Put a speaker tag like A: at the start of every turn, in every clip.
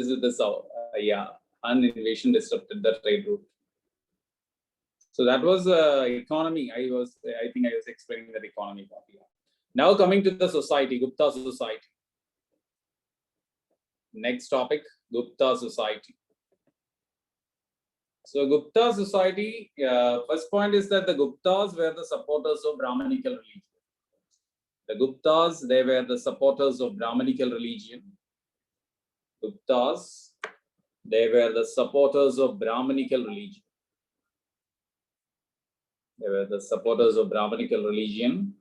A: with the South. Han invasion disrupted the trade route. So that was economy. I think I was explaining that economy part. Yeah. Now coming to the society, Gupta society. Next topic, Gupta society. So Gupta society, first point is that the Guptas were the supporters of Brahmanical religion. The Guptas, they were the supporters of Brahmanical religion. Guptas, they were the supporters of Brahmanical religion. They were the supporters of Brahmanical religion.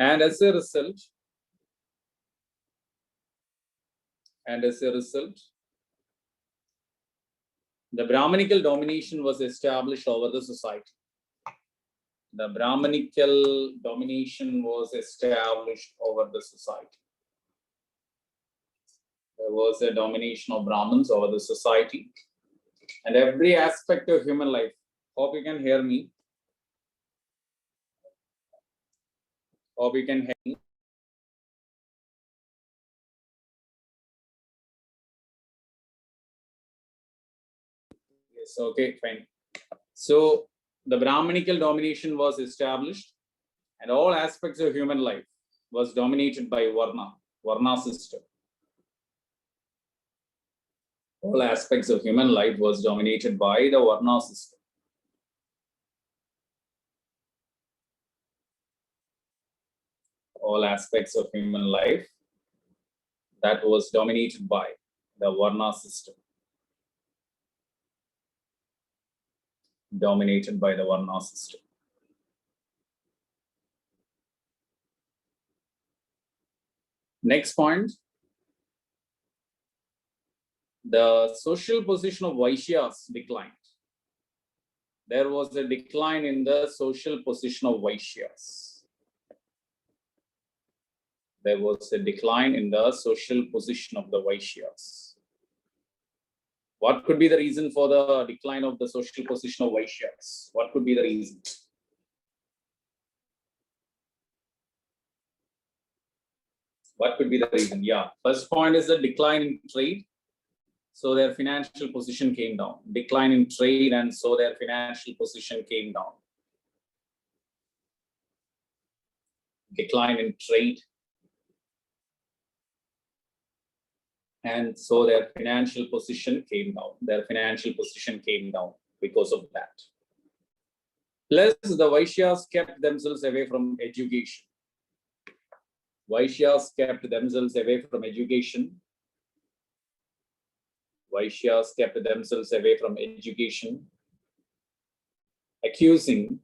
A: And as a result, the Brahmanical domination was established over the society. The Brahmanical domination was established over the society. There was a domination of Brahmins over the society and every aspect of human life. Hope you can hear me. Hope you can hear me. Yes, okay, fine. So the Brahmanical domination was established and all aspects of human life was dominated by Varna system. All aspects of human life was dominated by the Varna system. All aspects of human life that was dominated by the Varna system. Dominated by the Varna system. Next point. The social position of Vaishyas declined. There was a decline in the social position of Vaishyas. There was a decline in the social position of the Vaishyas. What could be the reason for the decline of the social position of Vaishyas? What could be the reason? What could be the reason? Yeah, first point is the decline in trade. So their financial position came down. Decline in trade, and so their financial position came down. Decline in trade, and so their financial position came down. Their financial position came down because of that. Plus, the Vaishyas kept themselves away from education. Vaishyas kept themselves away from education. Vaishyas kept themselves away from education, accusing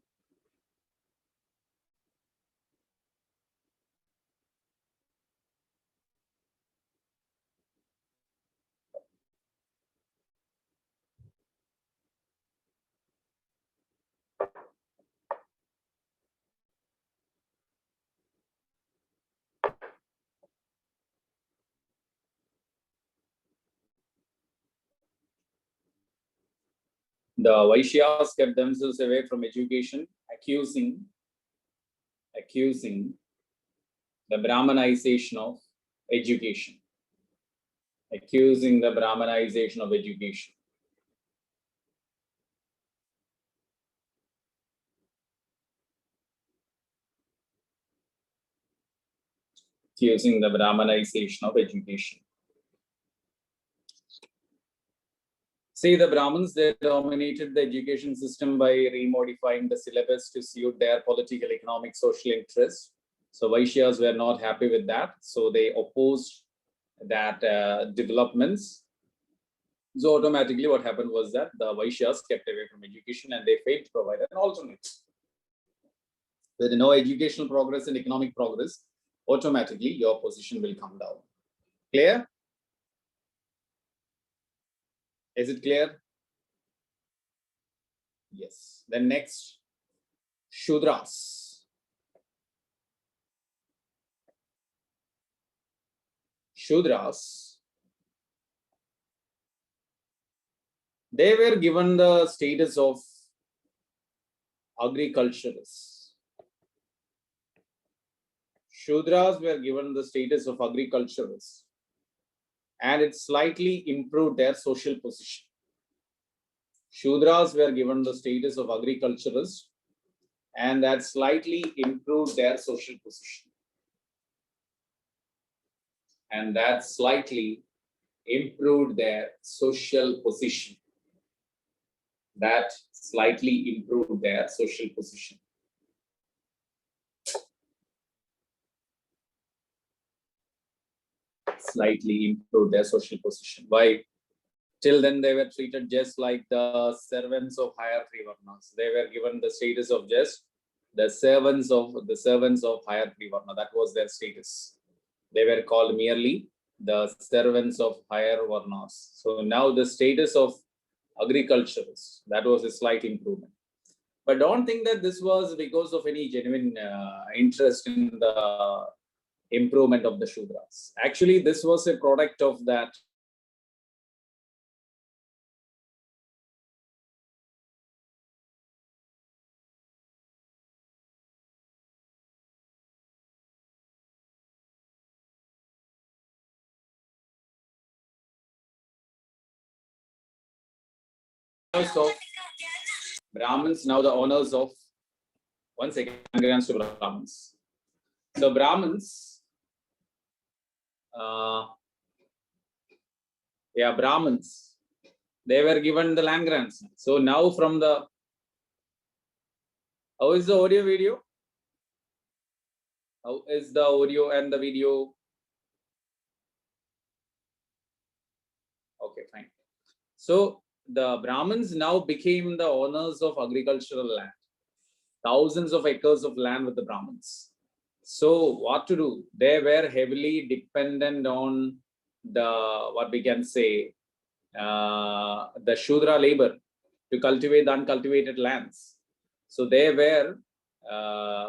A: the Vaishyas kept themselves away from education, accusing the Brahmanization of education. Accusing the Brahmanization of education. Accusing the Brahmanization of education. See, the Brahmins, they dominated the education system by remodifying the syllabus to suit their political, economic, social interests. So Vaishyas were not happy with that. So they opposed that developments. So automatically what happened was that the Vaishyas kept away from education and they failed to provide an alternate. With no educational progress and economic progress, automatically your position will come down. Clear? Is it clear? Yes. Then next, Shudras. Shudras, they were given the status of agriculturists. Shudras were given the status of agriculturists, and it slightly improved their social position. Shudras were given the status of agriculturists, and that slightly improved their social position. And that slightly improved their social position. That slightly improved their social position. Slightly improved their social position. Why? Till then, they were treated just like the servants of higher three varnas. They were given the status of just the servants of higher three varna. That was their status. They were called merely the servants of higher varnas. So now the status of agriculturists, that was a slight improvement. But don't think that this was because of any genuine interest in the improvement of the Shudras. Actually, this was a product of that of Brahmins, now the owners of, one second, congrats to Brahmins. So Brahmins, Brahmins, they were given the land grants. So now from the, how is the audio video? How is the audio and the video? Okay, fine. So the Brahmins now became the owners of agricultural land. Thousands of acres of land with the Brahmins. So what to do? They were heavily dependent on the, what we can say, the Shudra labor to cultivate the uncultivated lands. So they were,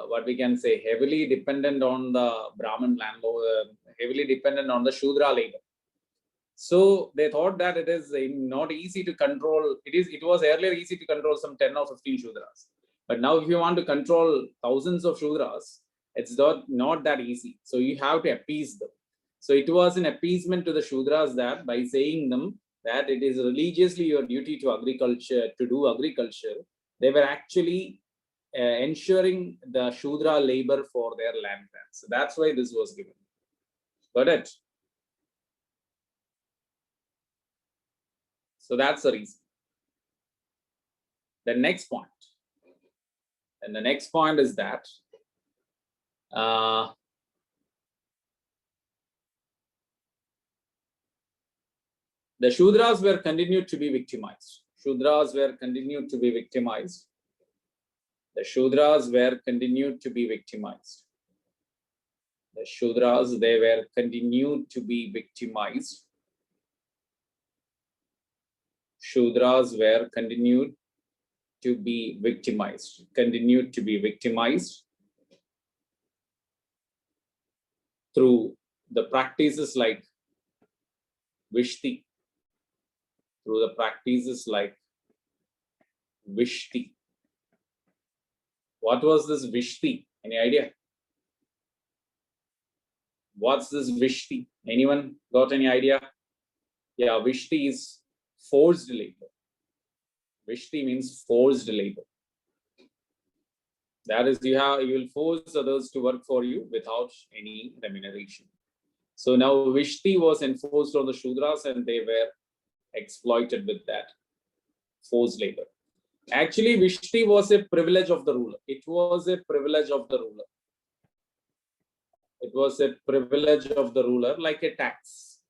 A: what we can say, heavily dependent on the Brahmin land, heavily dependent on the Shudra labor. So they thought that it is not easy to control. It was earlier easy to control some 10 or 15 Shudras. But now if you want to control thousands of Shudras, it's not that easy. So you have to appease them. So it was an appeasement to the Shudras that by saying them that it is religiously your duty to agriculture, to do agriculture, they were actually ensuring the Shudra labor for their land grants. So that's why this was given. Got it? So that's the reason. The next point. And the next point is that the Shudras were continued to be victimized. Shudras were continued to be victimized. The Shudras were continued to be victimized. The Shudras, they were continued to be victimized. Shudras were continued to be victimized. Continued to be victimized through the practices like Vishti. Through the practices like Vishti. What was this Vishti? Any idea? What's this Vishti? Anyone got any idea? Yeah, Vishti is forced labor. Vishti means forced labor. That is, you will force others to work for you without any remuneration. So now Vishti was enforced on the Shudras and they were exploited with that forced labor. Actually, Vishti was a privilege of the ruler. It was a privilege of the ruler. It was a privilege of the ruler, like a tax.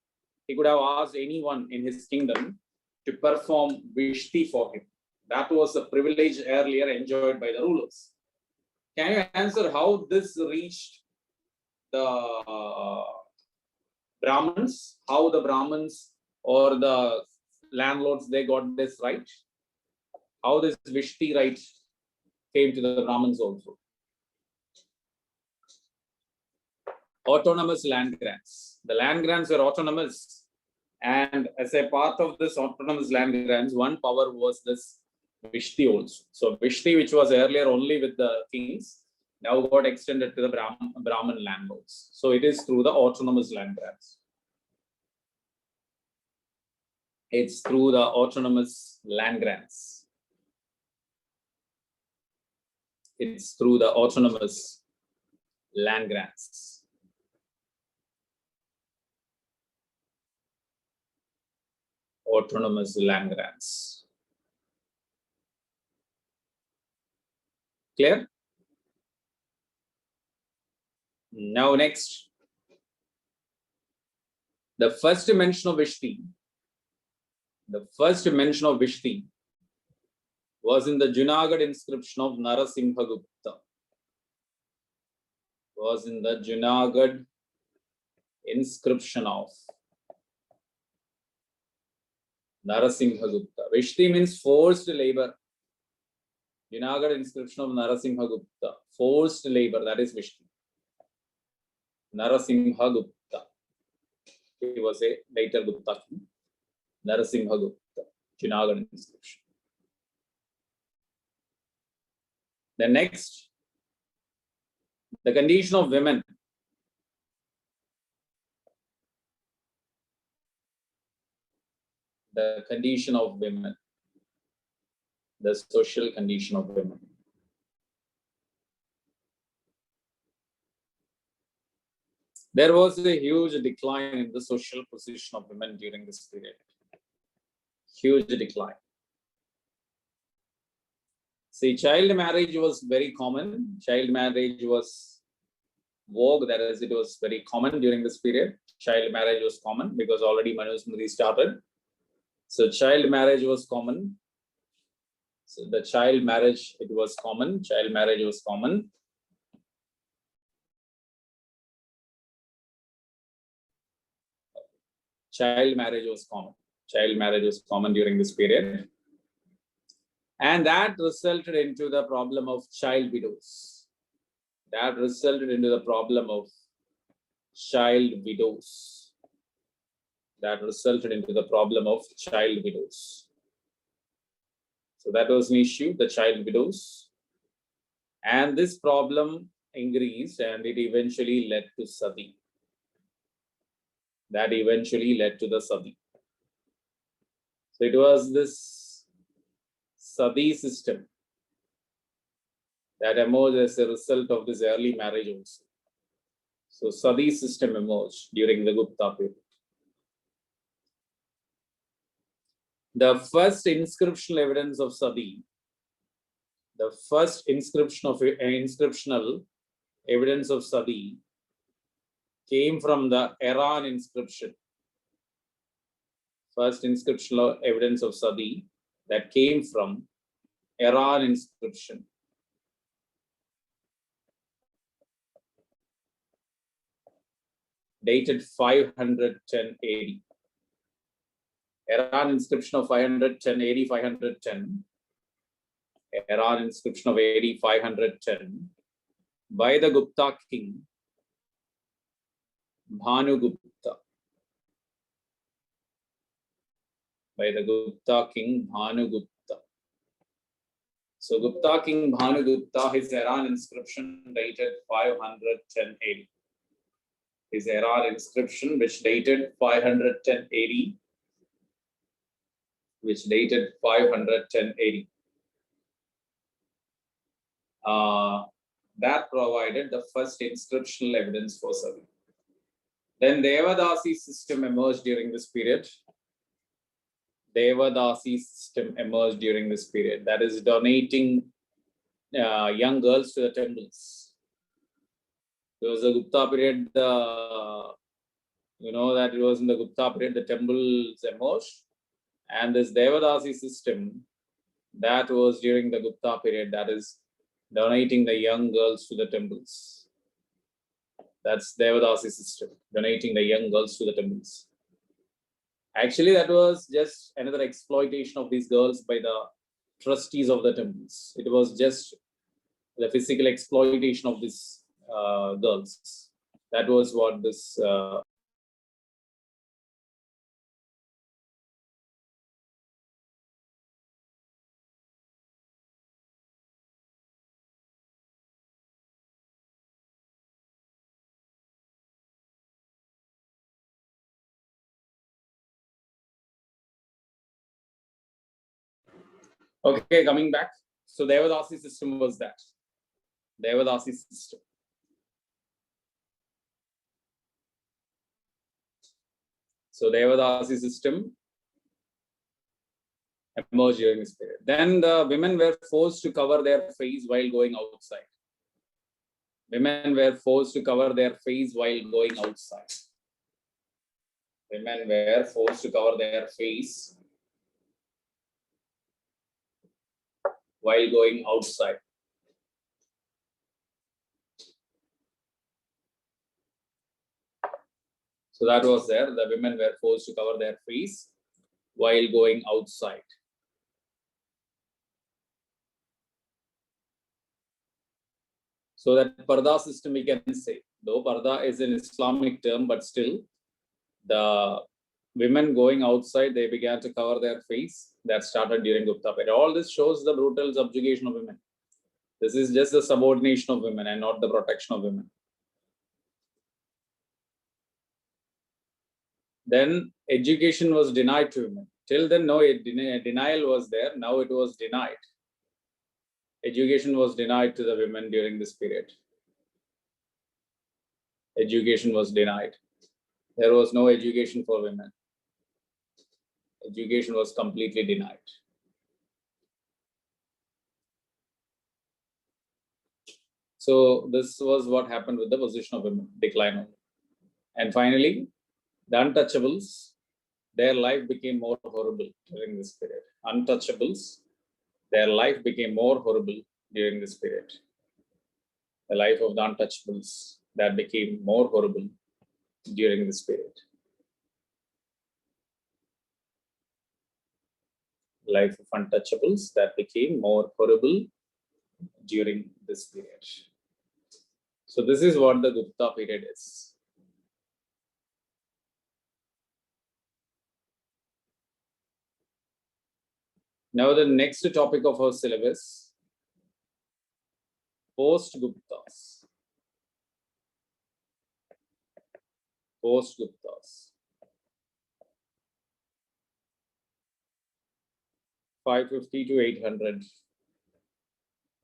A: He could have asked anyone in his kingdom to perform Vishti for him. That was a privilege earlier enjoyed by the rulers. Can you answer how this reached the Brahmins? How the Brahmins or the landlords, they got this right? How this Vishti right came to the Brahmins also? Autonomous land grants. The land grants were autonomous And as a part of this autonomous land grants, one power was this Vishti also. So Vishti, which was earlier only with the kings, now got extended to the Brahmin landlords. So it is through the autonomous land grants. It's through the autonomous land grants. It's through the autonomous land grants. Autonomous land grants. Clear? Now next, the first mention of Vishti. The first mention of Vishti was in the Junagadh inscription of Narasimhagupta. Was in the Junagadh inscription of Narasimhagupta. Vishti means forced labor. Junagadh inscription of Narasimhagupta. Forced labor, that is Vishti. Narasimhagupta. He was a later Gupta king. Narasimhagupta. Junagadh inscription. Then next, the condition of women. The condition of women. The social condition of women. There was a huge decline in the social position of women during this period. Huge decline. See, child marriage was very common. Child marriage was vogue, that is, it was very common during this period. Child marriage was common because already Manusmriti started. So child marriage was common. So the child marriage, it was common. Child marriage was common. Child marriage was common. Child marriage was common during this period. And that resulted into the problem of child widows. That resulted into the problem of child widows. That resulted into the problem of child widows. So that was an issue, the child widows. And this problem increased and it eventually led to Sati. That eventually led to the Sati. So it was this Sati system that emerged as a result of this early marriage also. So Sati system emerged during the Gupta period. The first inscriptional evidence of Sati, the first inscriptional evidence of Sati came from the Iran inscription. First inscriptional evidence of Sati that came from Iran inscription. Dated 510 AD. Iran inscription of 510 AD 510. Iran inscription of AD 510 by the Gupta king Bhanugupta. By the Gupta king Bhanugupta. So Gupta king Bhanugupta, his Iran inscription dated 510 AD. His Iran inscription which dated 510 AD. Which dated 510 AD. That provided the first inscriptional evidence for Sati. Then Devadasi system emerged during this period. Devadasi system emerged during this period. That is donating young girls to the temples. There was a Gupta period, you know that it was in the Gupta period, the temples emerged. And this Devadasi system, that was during the Gupta period, that is donating the young girls to the temples. That's Devadasi system, donating the young girls to the temples. Actually, that was just another exploitation of these girls by the trustees of the temples. It was just the physical exploitation of these girls. That was what this Okay, coming back. So Devadasi system was that. Devadasi system. So Devadasi system emerged during this period. Then the women were forced to cover their face while going outside. Women were forced to cover their face while going outside. Women were forced to cover their face while going outside. So that was there. The women were forced to cover their face while going outside. So that parda system we can say, though parda is an Islamic term, but still the women going outside, they began to cover their face. That started during Gupta period. All this shows the brutal subjugation of women. This is just the subordination of women and not the protection of women. Then education was denied to women. Till then, no denial was there. Now it was denied. Education was denied to the women during this period. Education was denied. There was no education for women. Education was completely denied. So this was what happened with the position of women, decline. And finally, the untouchables, their life became more horrible during this period. Untouchables, their life became more horrible during this period. The life of the untouchables, that became more horrible during this period. Life of untouchables, that became more horrible during this period. So this is what the Gupta period is. Now the next topic of our syllabus, post-Guptas. Post-Guptas. 550 to 800.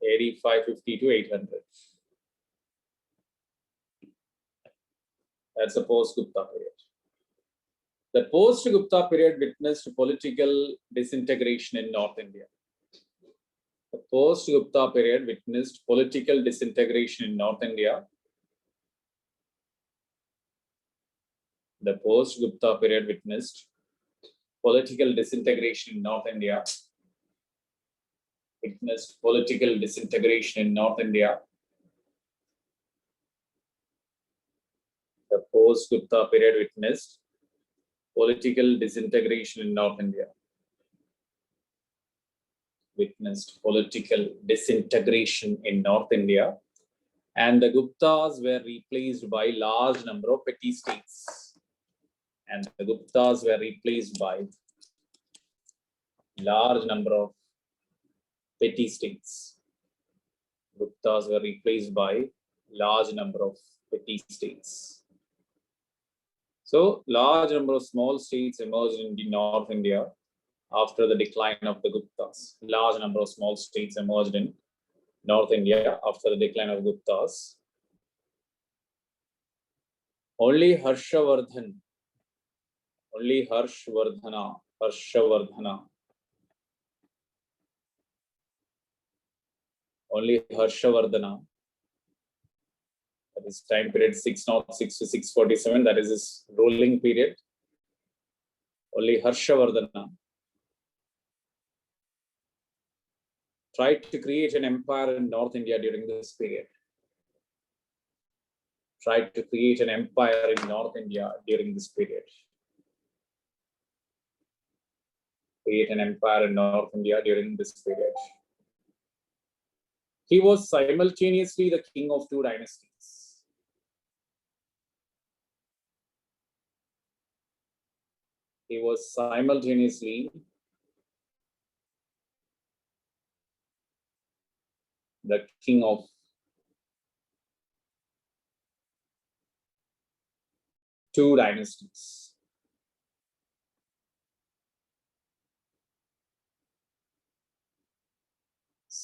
A: AD 550 to 800. That's the post-Gupta period. The post-Gupta period witnessed political disintegration in North India. The post-Gupta period witnessed political disintegration in North India. The post-Gupta period witnessed political disintegration in North India. Witnessed political disintegration in North India. The post-Gupta period witnessed political disintegration in North India. Witnessed political disintegration in North India. And the Guptas were replaced by large number of petty states. And the Guptas were replaced by large number of petty states. Guptas were replaced by large number of petty states. So large number of small states emerged in North India after the decline of the Guptas. Large number of small states emerged in North India after the decline of Guptas. Only Harshavardhan, only Harshavardhana, only Harshavardhana, that is time period 606 to 647, that is his ruling period. Only Harshavardhana tried to create an empire in North India during this period. Tried to create an empire in North India during this period. Create an empire in North India during this period. He was simultaneously the king of two dynasties. He was simultaneously the king of two dynasties.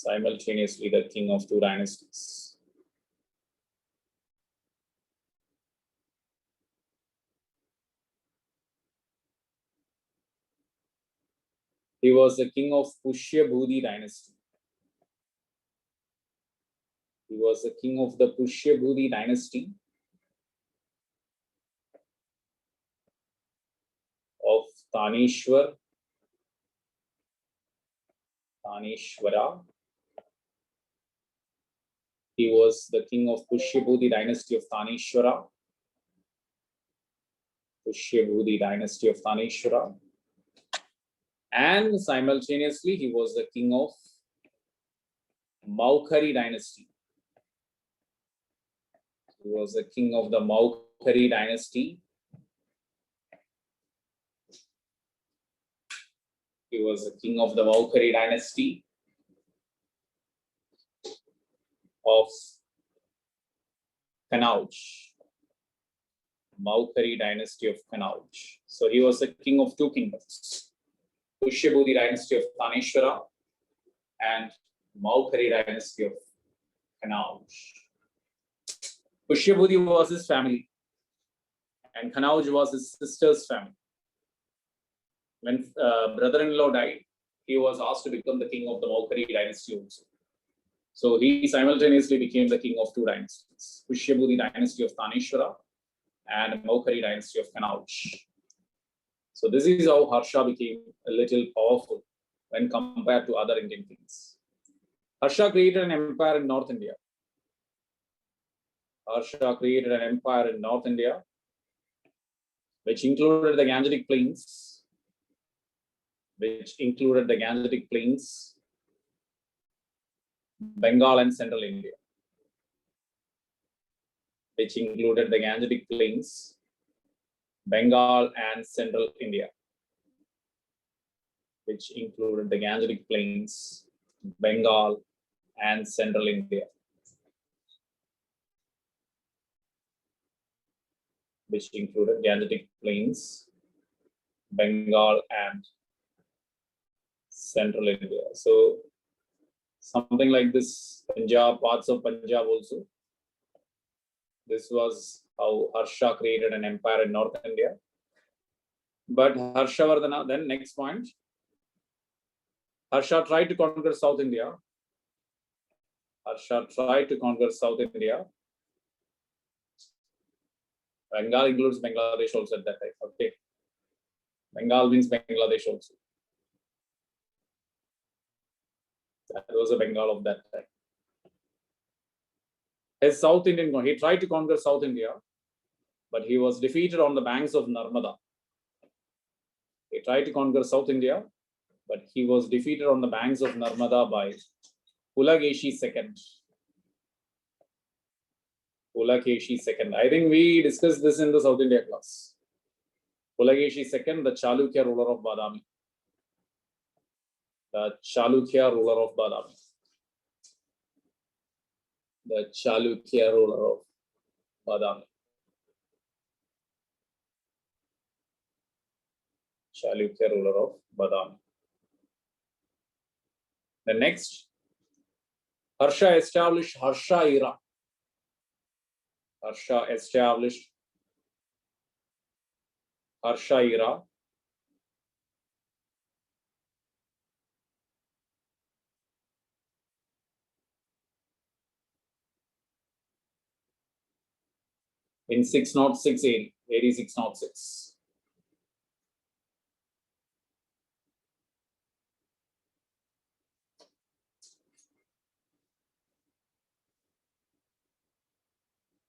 A: simultaneously the king of two dynasties. He was the king of Pushyabhudi dynasty. He was the king of the Pushyabhudi dynasty of Tanishwara. He was the king of Pushyabhudi dynasty of Tanishwara. Pushyabhudi dynasty of Tanishwara. And simultaneously, he was the king of Maukhari dynasty. He was the king of the Maukhari dynasty. He was the king of the Maukhari dynasty of Kanauj. Maukhari dynasty of Kanauj. So he was the king of two kingdoms. Pushyabhudi dynasty of Tanishwara and Maukhari dynasty of Kanauj. Pushyabhudi was his family and Kanauj was his sister's family. When brother-in-law died, he was asked to become the king of the Maukhari dynasty also. So he simultaneously became the king of two dynasties, Pushyabhudi dynasty of Tanishwara and Maukhari dynasty of Kanauj. So this is how Harsha became a little powerful when compared to other Indian kings. Harsha created an empire in North India. Harsha created an empire in North India, which included the Gangetic Plains, Bengal and Central India. Which included the Gangetic Plains, Bengal and Central India. Which included the Gangetic Plains, Bengal and Central India. Which included Gangetic Plains, Bengal and Central India. So something like this, Punjab, parts of Punjab also. This was how Harsha created an empire in North India. But Harshavardhana, then next point, Harsha tried to conquer South India. Harsha tried to conquer South India. Bengal includes Bangladesh also at that time. Okay. Bengal means Bangladesh also. That was a Bengal of that time. His South Indian, he tried to conquer South India, but he was defeated on the banks of Narmada. He tried to conquer South India, but he was defeated on the banks of Narmada by Pulakeshi II. Pulakeshi II. I think we discussed this in the South India class. Pulakeshi II, the Chalukya ruler of Badami. The Chalukya ruler of Badami. The Chalukya ruler of Badami. Chalukya ruler of Badami. The next, Harsha established Harsha era. Harsha established Harsha era. In 606 AD 606.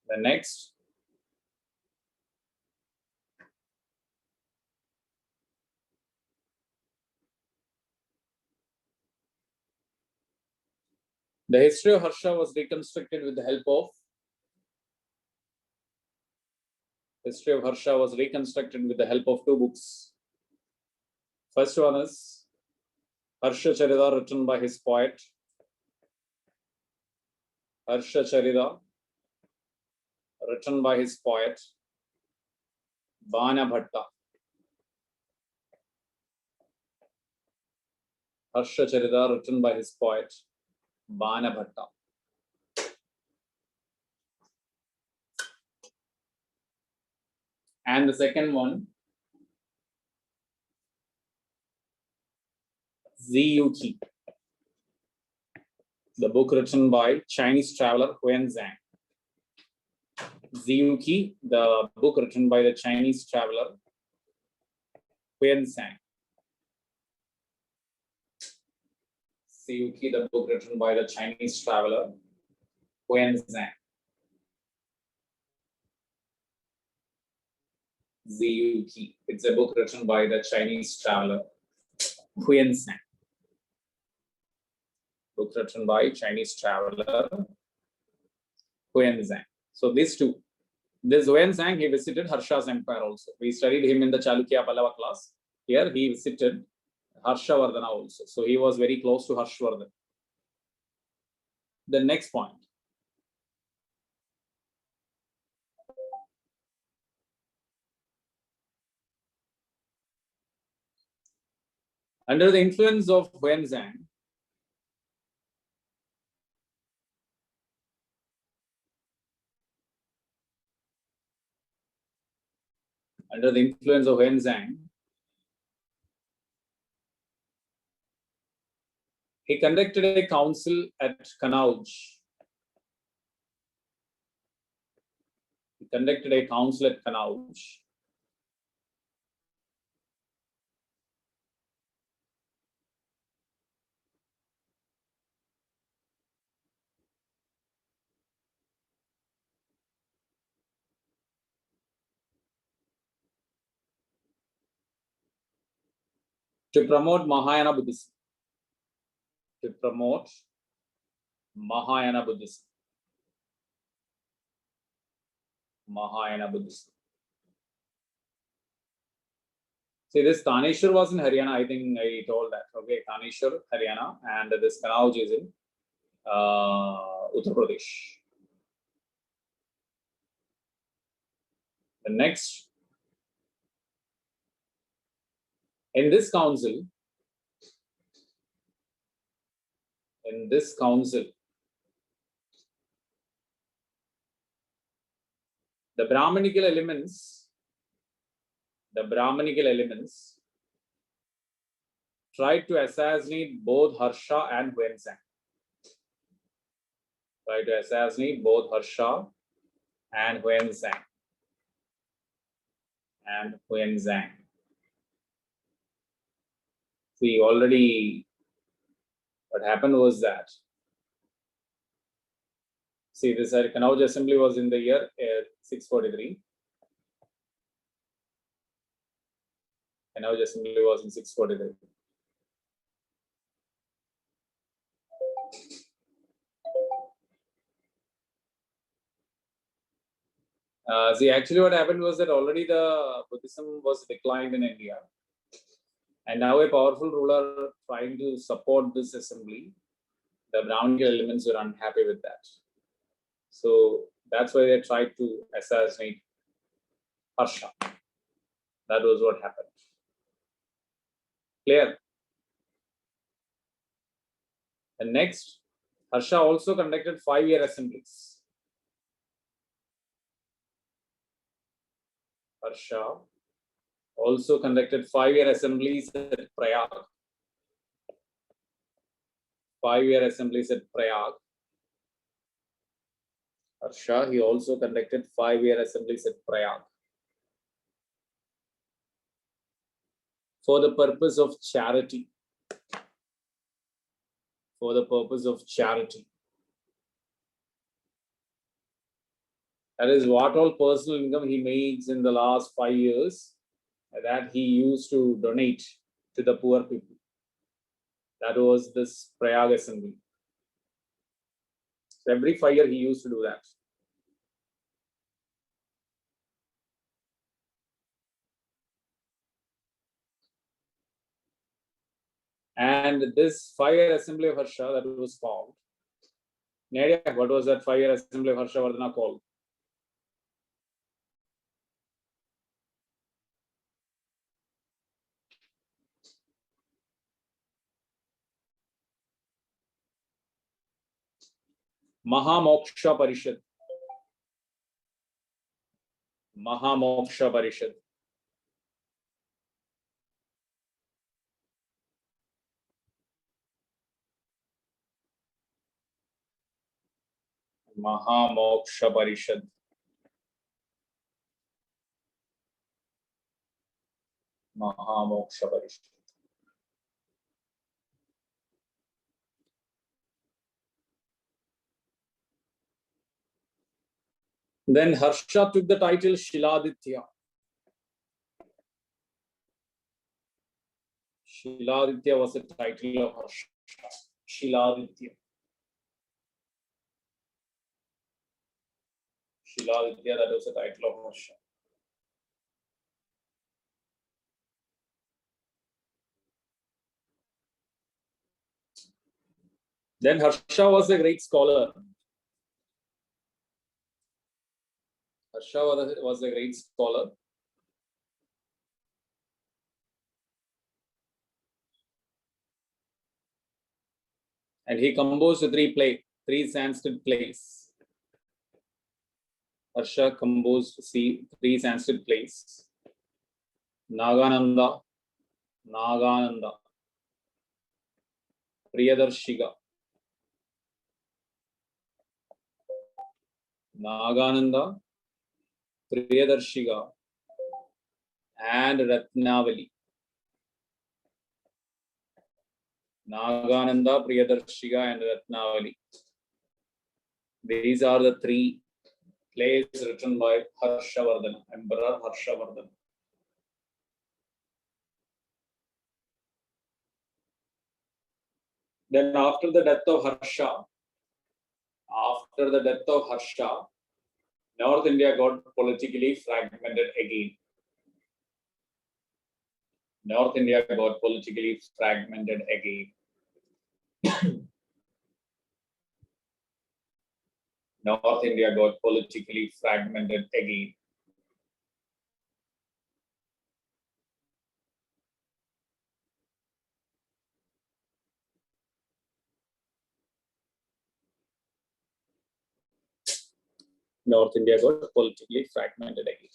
A: The next, the history of Harsha was reconstructed with the help of two books. First one is Harsha Charita, written by his poet. Harsha Charita, written by his poet Bana Bhatta. Harsha Charita, written by his poet Banabhatta. And the second one, Ziyuqi, the book written by Chinese traveler Huanzang. Ziyuqi, the book written by the Chinese traveler Huanzang. Ziyuqi, the book written by the Chinese traveler Huanzang. Ziyuqi. It's a book written by the Chinese traveler Huanzang. Book written by Chinese traveler Huanzang. So these two. This Huanzang, he visited Harsha's empire also. We studied him in the Chalukya Pallava class. Here he visited Harshavardhana also. So he was very close to Harshvardhan. The next point. Under the influence of Huanzang, he conducted a council at Kanauj. To promote Mahayana Buddhism. See, this Tanishwar was in Haryana. I think I told that. Okay, Tanishwar, Haryana, and this Kanauj is in Uttar Pradesh. The next, in this council, the Brahmanical elements tried to assassinate both Harsha and Huanzang. See, already what happened was that, see, this Kanauj assembly was in the year 643. Kanauj assembly was in 643. See, actually what happened was that already the Buddhism was declined in India. And now a powerful ruler trying to support this assembly, the Brahmanical elements were unhappy with that. So that's why they tried to assassinate Harsha. That was what happened. Clear? And next, Harsha also conducted 5-year assemblies. Harsha also conducted 5-year assemblies at Prayag. 5-year assemblies at Prayag. Harsha, he also conducted 5-year assemblies at Prayag. For the purpose of charity. That is what all personal income he makes in the last 5 years that he used to donate to the poor people. That was this Prayag assembly. So every 5 years he used to do that. And this 5-year assembly of Harsha that was called, what was that 5-year assembly of Harshavardhana called? Mahamoksha Parishad. Mahamoksha Parishad. Mahamoksha Parishad. Mahamoksha Parishad. Then Harsha took the title Shiladitya. Shiladitya was the title of Harsha. Shiladitya. Shiladitya, that was the title of Harsha. Then Harsha was a great scholar. Harsha was a great scholar. And he composed three Sanskrit plays. Harsha composed three Sanskrit plays. Nagananda, Priyadarshiga. Nagananda, Priyadarshiga, and Ratnavali. Nagananda, Priyadarshiga, and Ratnavali. These are the three plays written by Harshavardhana, Emperor Harshavardhana. Then after the death of Harsha, North India got politically fragmented again. North India got politically fragmented again. North India got politically fragmented again. North India got politically fragmented again.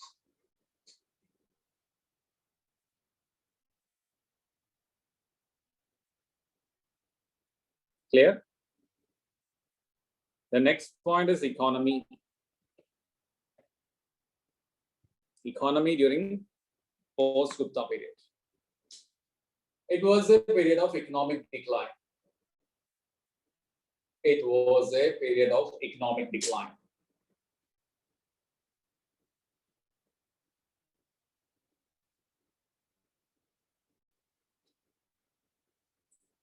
A: Clear? The next point is economy. Economy during post-Gupta period. It was a period of economic decline. It was a period of economic decline.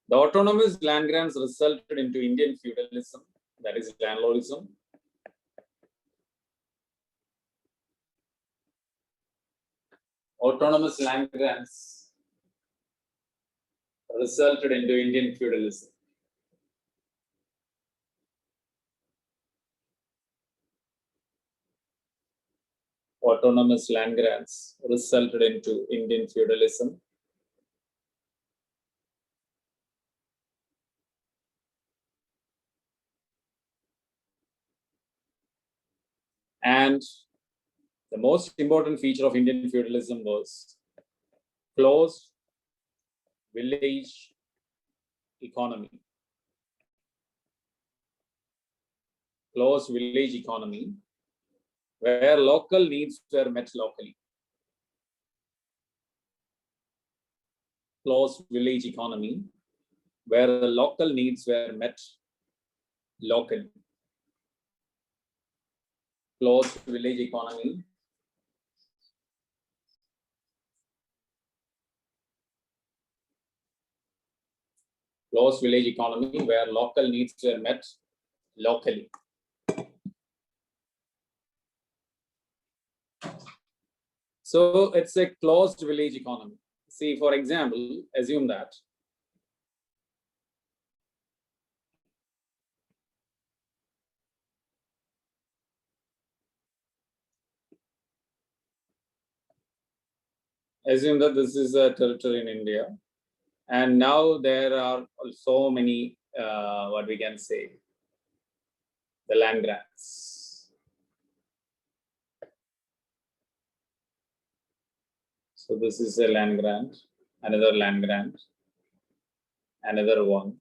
A: The autonomous land grants resulted into Indian feudalism, that is landlordism. Autonomous land grants resulted into Indian feudalism. Autonomous land grants resulted into Indian feudalism. And the most important feature of Indian feudalism was closed village economy. Closed village economy, where local needs were met locally. Closed village economy, where the local needs were met locally. Closed village economy. Closed village economy, where local needs were met locally. So it's a closed village economy. See, for example, assume that this is a territory in India, and now there are so many, what we can say, the land grants. So this is a land grant, another land grant, another one,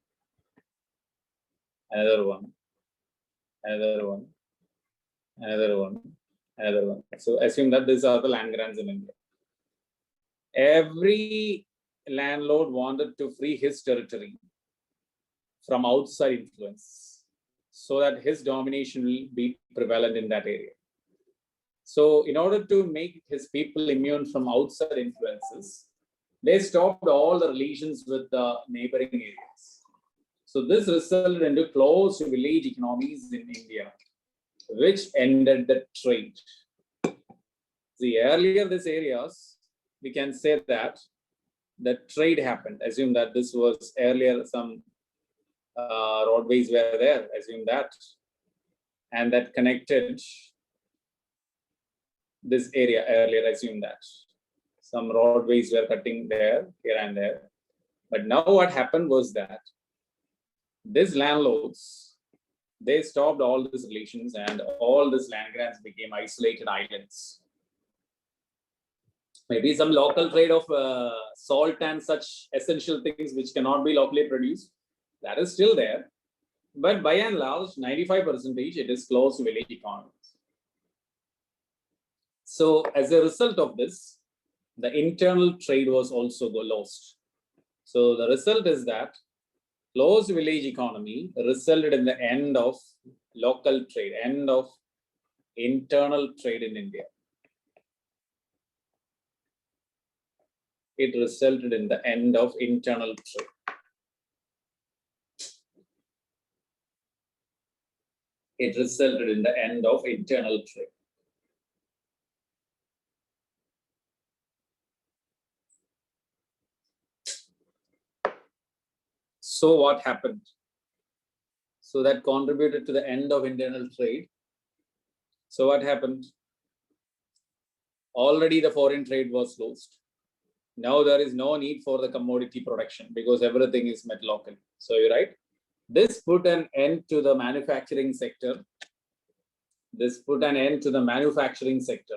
A: another one, another one, another one, another one. So assume that these are the land grants in India. Every landlord wanted to free his territory from outside influence so that his domination will be prevalent in that area. So in order to make his people immune from outside influences, they stopped all the relations with the neighboring areas. So this resulted into closed village economies in India, which ended the trade. See, earlier these areas, we can say that the trade happened. Assume that this was earlier, some roadways were there, assume that, and that connected this area earlier, assume that. Some roadways were cutting there, here and there. But now what happened was that these landlords, they stopped all these relations and all these land grants became isolated islands. Maybe some local trade of salt and such essential things which cannot be locally produced, that is still there. But by and large, 95% it is close to village economies. So as a result of this, the internal trade was also lost. So the result is that closed village economy resulted in the end of local trade, end of internal trade in India. It resulted in the end of internal trade. It resulted in the end of internal trade. So what happened? So that contributed to the end of internal trade. So what happened? Already the foreign trade was closed. Now there is no need for the commodity production because everything is met locally. So you're right. This put an end to the manufacturing sector. This put an end to the manufacturing sector.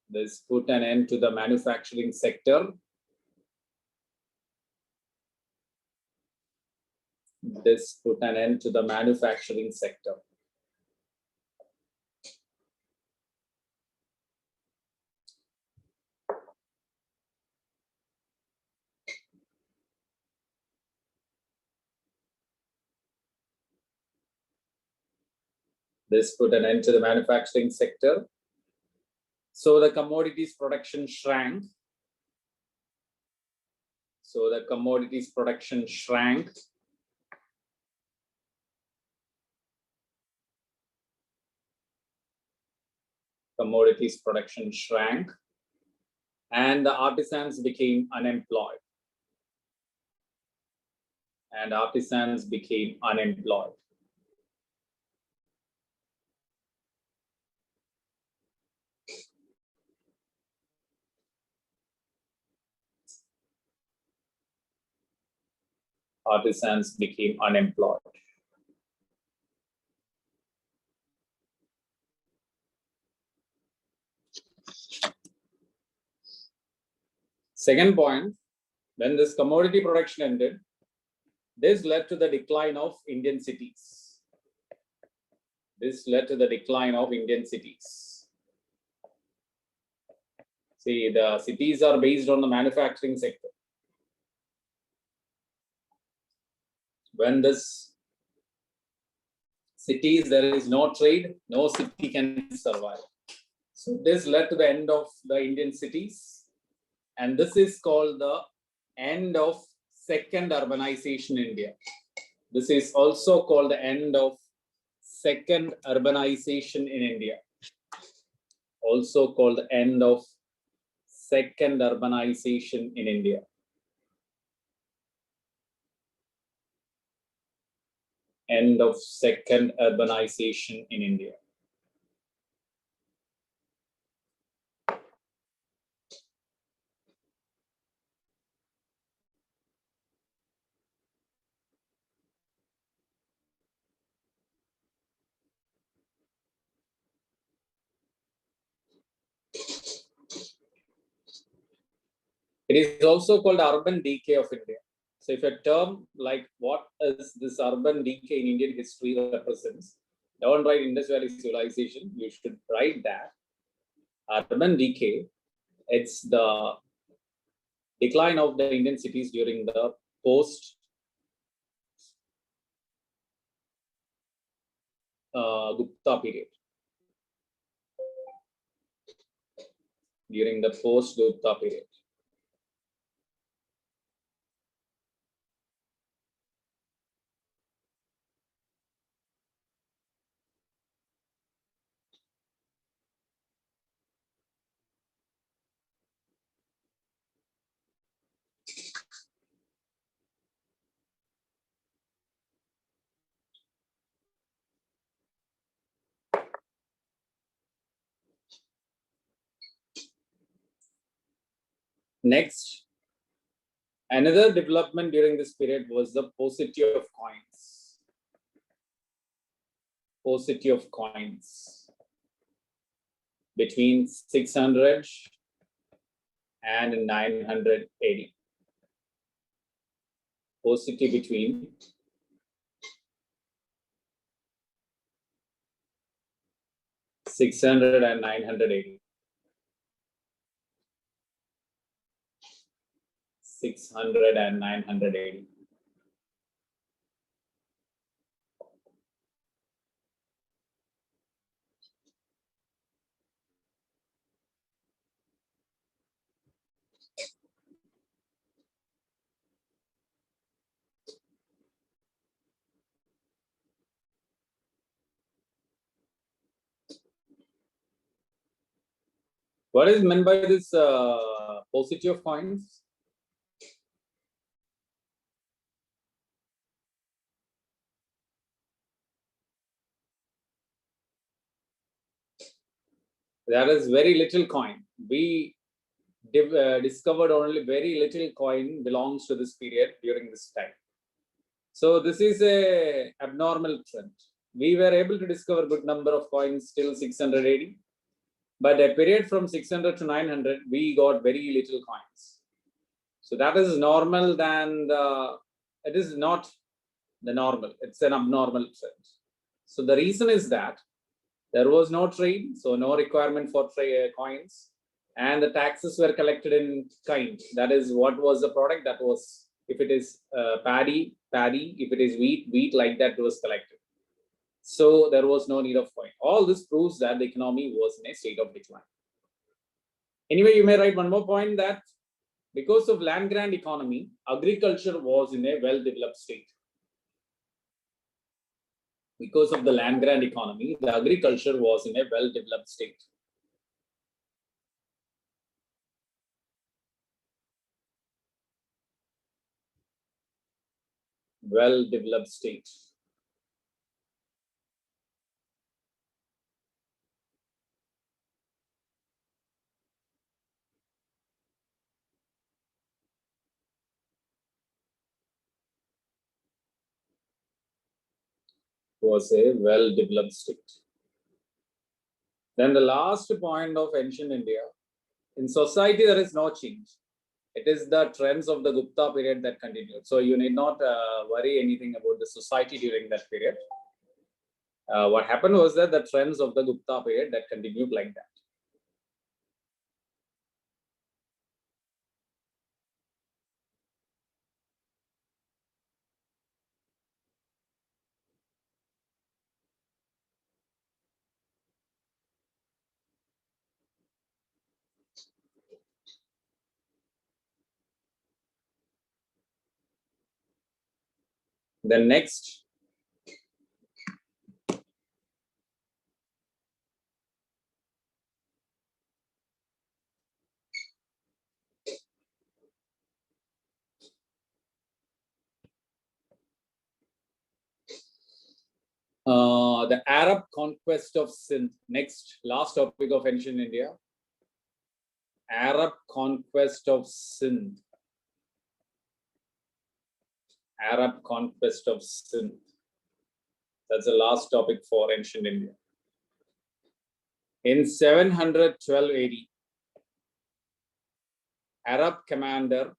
A: This put an end to the manufacturing sector. This put an end to the manufacturing sector. This put an end to the manufacturing sector. So the commodities production shrank. So the commodities production shrank. Commodities production shrank. And the artisans became unemployed. And artisans became unemployed. Artisans became unemployed. Second point, when this commodity production ended, this led to the decline of Indian cities. This led to the decline of Indian cities. See, the cities are based on the manufacturing sector. When this cities, there is no trade, no city can survive. So this led to the end of the Indian cities. And this is called the end of second urbanization in India. This is also called the end of second urbanization in India. Also called the end of second urbanization in India. End of second urbanization in India. It is also called urban decay of India. So if a term like what is this urban decay in Indian history represents, don't write Indus Valley civilization, you should write that. Urban decay, it's the decline of the Indian cities during the post Gupta period. During the post Gupta period. Next, another development during this period was the paucity of coins. Paucity of coins between 600 and 900 AD. Paucity between 600 and 900 AD. 600 and 900 AD. What is meant by this paucity of coins? There is very little coin. We discovered only very little coin belongs to this period during this time. So this is a abnormal trend. We were able to discover good number of coins till 600 AD, but a period from 600 to 900, we got very little coins. So that is normal than it is not the normal. It's an abnormal trend. So the reason is that there was no trade, so no requirement for coins, and the taxes were collected in kind. That is what was the product that was, if it is paddy, if it is wheat like that was collected. So there was no need of coin. All this proves that the economy was in a state of decline. Anyway, you may write one more point that because of land grant economy, agriculture was in a well-developed state. Because of the land grant economy, the agriculture was in a well-developed state. Well-developed state. Was a well-developed state. Then the last point of ancient India, in society there is no change. It is the trends of the Gupta period that continued. So you need not worry anything about the society during that period. What happened was that the trends of the Gupta period that continued like that. The next, the Arab conquest of Sindh. Next, last topic of ancient India. Arab conquest of Sindh. Arab conquest of Sindh. That's the last topic for ancient India. In 712 AD, Arab commander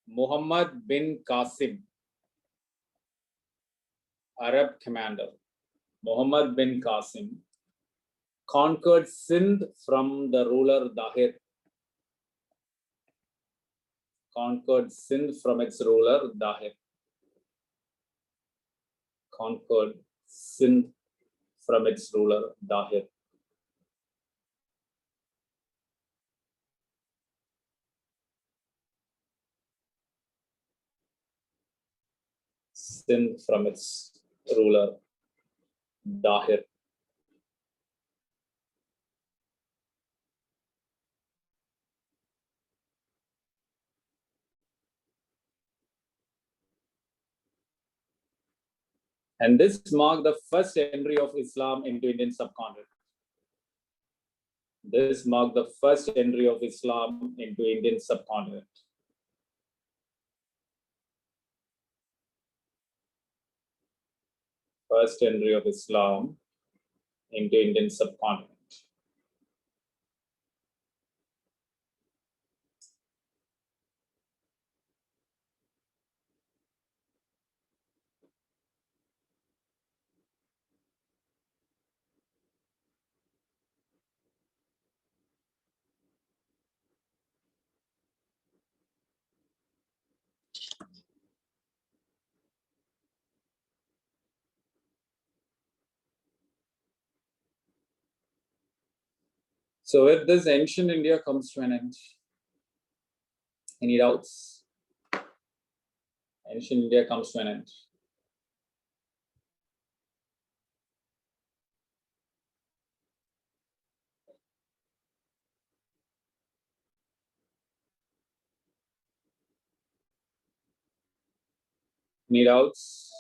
A: Muhammad bin Qasim. Arab commander Muhammad bin Qasim conquered Sindh from the ruler Dahir. Conquered Sindh from its ruler Dahir. Conquered Sindh from its ruler Dahir. Sindh from its ruler Dahir. And this marked the first entry of Islam into Indian subcontinent. This marked the first entry of Islam into Indian subcontinent. First entry of Islam into Indian subcontinent. So with this, ancient India comes to an end. Any doubts? Ancient India comes to an end. Any doubts?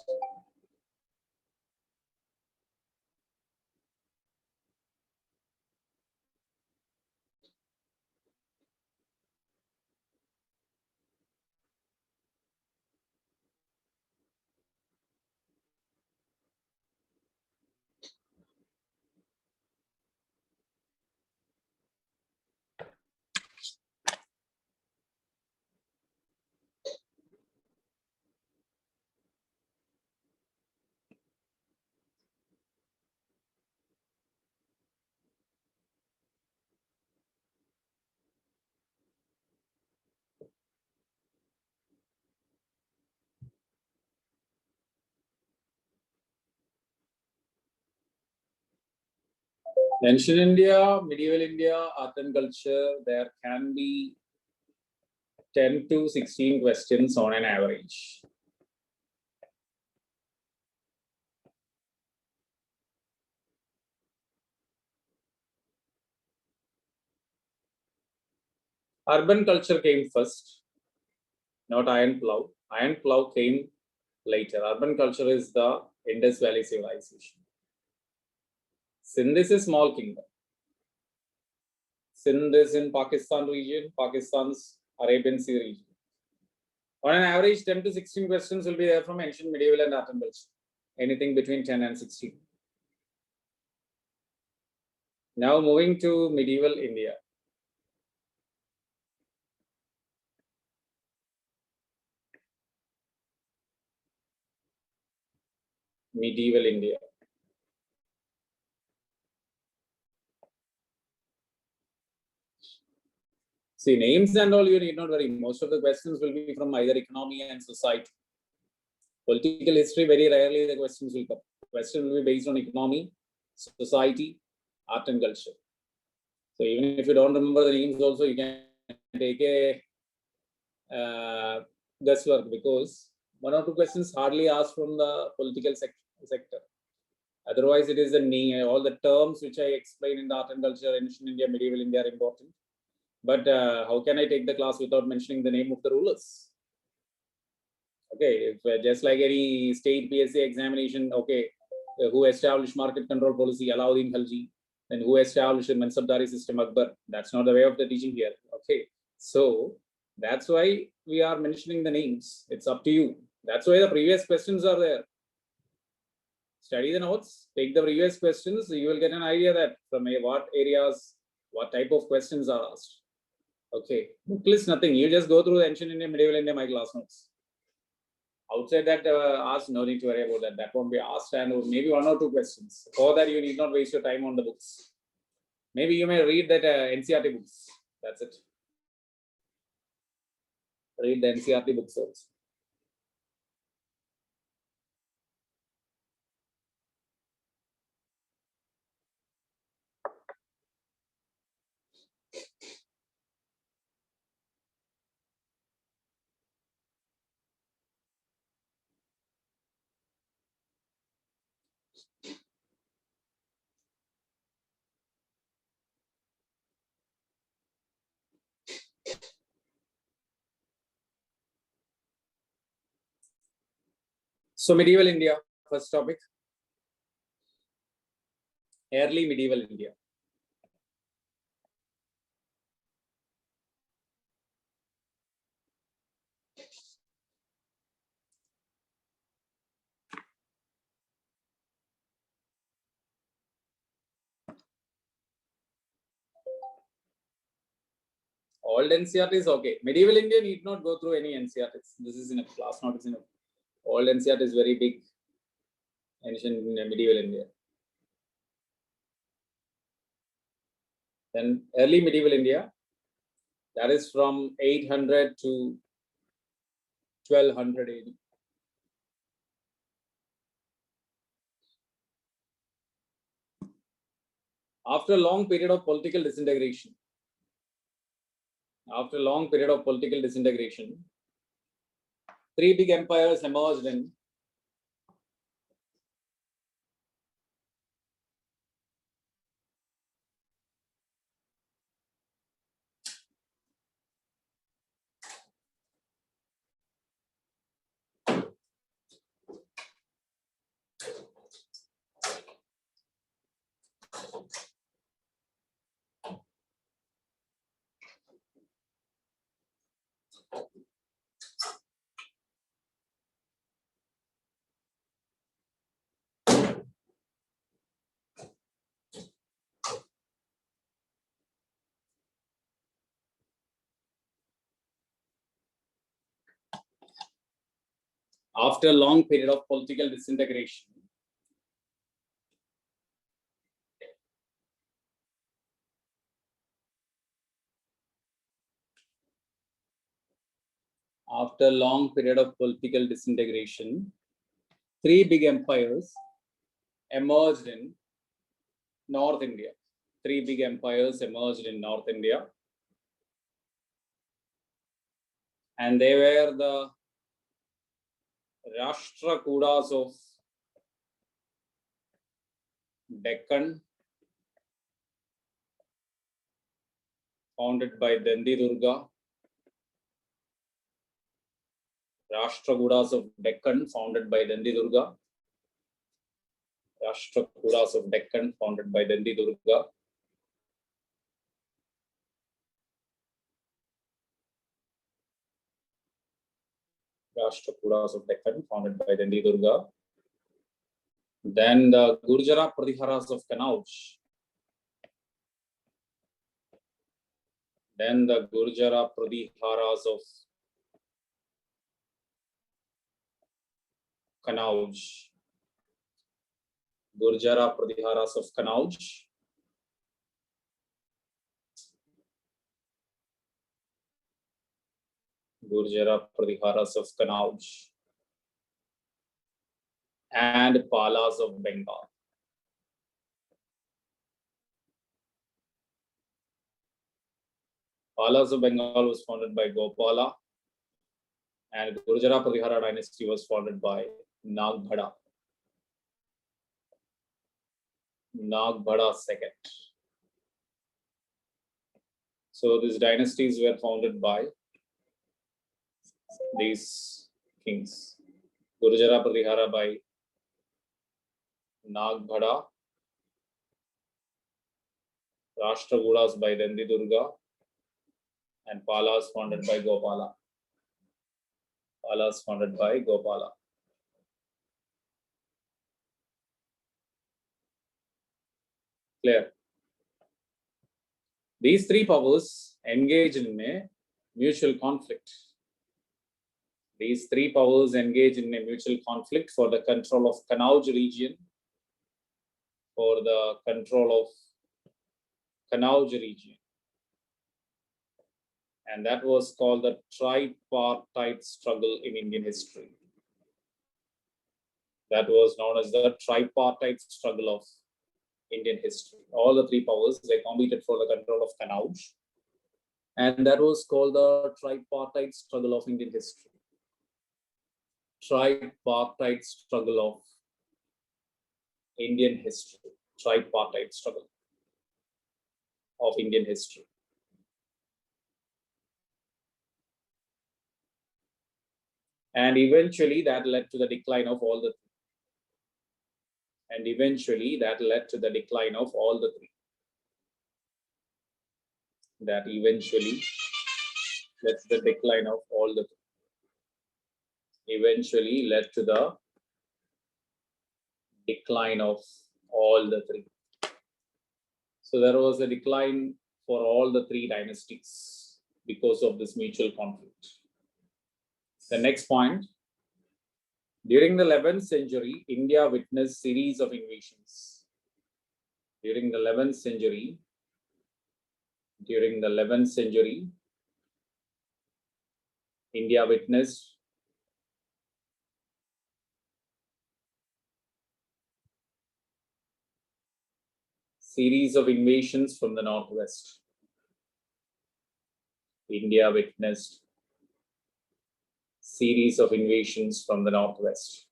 A: Ancient India, medieval India, art and culture, there can be 10 to 16 questions on an average. Urban culture came first, not iron plow. Iron plow came later. Urban culture is the Indus Valley civilization. Sindh is a small kingdom. Sindh is in Pakistan region, Pakistan's Arabian Sea region. On an average, 10 to 16 questions will be there from ancient, medieval, and art and culture. Anything between 10 and 16. Now moving to medieval India. Medieval India. See, names and all you need not worry. Most of the questions will be from either economy and society. Political history, very rarely the questions will come. Question will be based on economy, society, art and culture. So even if you don't remember the names also, you can take a guesswork, because one or two questions hardly asked from the political sector. Otherwise, it is the name, all the terms which I explain in the art and culture, ancient India, medieval India are important. But how can I take the class without mentioning the name of the rulers? Okay, if, just like any state PSC examination, okay, who established market control policy? Alauddin Khalji. Then who established the Mansabdari system? Akbar. That's not the way of the teaching here. Okay, so that's why we are mentioning the names. It's up to you. That's why the previous questions are there. Study the notes, take the previous questions. You will get an idea that from what areas, what type of questions are asked. Okay, book list nothing. You just go through the ancient India, medieval India, my class notes. Outside that, ask, no need to worry about that. That won't be asked, and maybe 1 or 2 questions. For that, you need not waste your time on the books. Maybe you may read that NCERT books. That's it. Read the NCERT books also. So medieval India, first topic. Early medieval India. Old NCERT is okay. Medieval India need not go through any NCERT. This is in a class note. Is in a old NCERT is very big. Ancient medieval India. Then early medieval India, that is from 800 to 1200 AD. After a long period of political disintegration, three big empires emerged in after a long period of political disintegration. After a long period of political disintegration, three big empires emerged in North India. Three big empires emerged in North India. And they were the Rashtrakutas of Deccan, founded by Dandi Durga. Rashtrakutas of Deccan, founded by Dandi Durga. Rashtrakutas of Deccan, founded by Dandi Durga. Rashtrakutas of Deccan, founded by Dandi Durga. Then the Gurjara Pratiharas of Kannauj. Then the Gurjara Pratiharas of Kannauj. Gurjara Pratiharas of Kannauj. Gurjara Pratiharas of Kannauj. And Palas of Bengal. Palas of Bengal was founded by Gopala, and Gurjara Pratihara dynasty was founded by Nagbhada. Nagbhada II. So these dynasties were founded by these kings. Gurjara Pratihara by Nagbhada, Rashtrakutas by Dandi Durga, and Palas founded by Gopala. Palas founded by Gopala. Clear? These three powers engaged in a mutual conflict. These three powers engage in a mutual conflict for the control of Kannauj region, and that was called the tripartite struggle in Indian history. That was known as the tripartite struggle of Indian history. All the three powers, they competed for the control of Kannauj, and that was called the tripartite struggle of Indian history. Tripartite struggle of Indian history. Tripartite struggle of Indian history. And eventually that led to the decline of all the three. That eventually led to the decline of all the three. Eventually led to the decline of all the three. So there was a decline for all the three dynasties because of this mutual conflict. The next point, during the 11th century, India witnessed series of invasions. During the 11th century, India witnessed series of invasions from the northwest. India witnessed series of invasions from the northwest.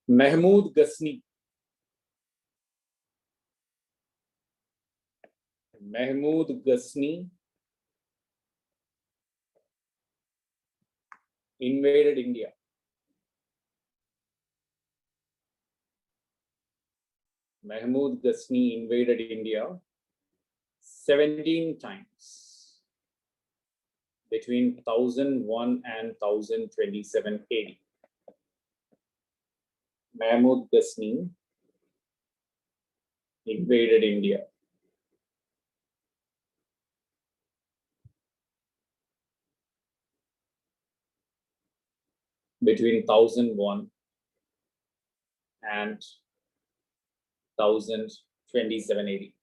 A: Mahmud Ghazni invaded India. Mahmud Ghazni invaded India 17 times between 1001 and 1027 AD. Mahmud Ghazni invaded India between 1001 and 1027 AD.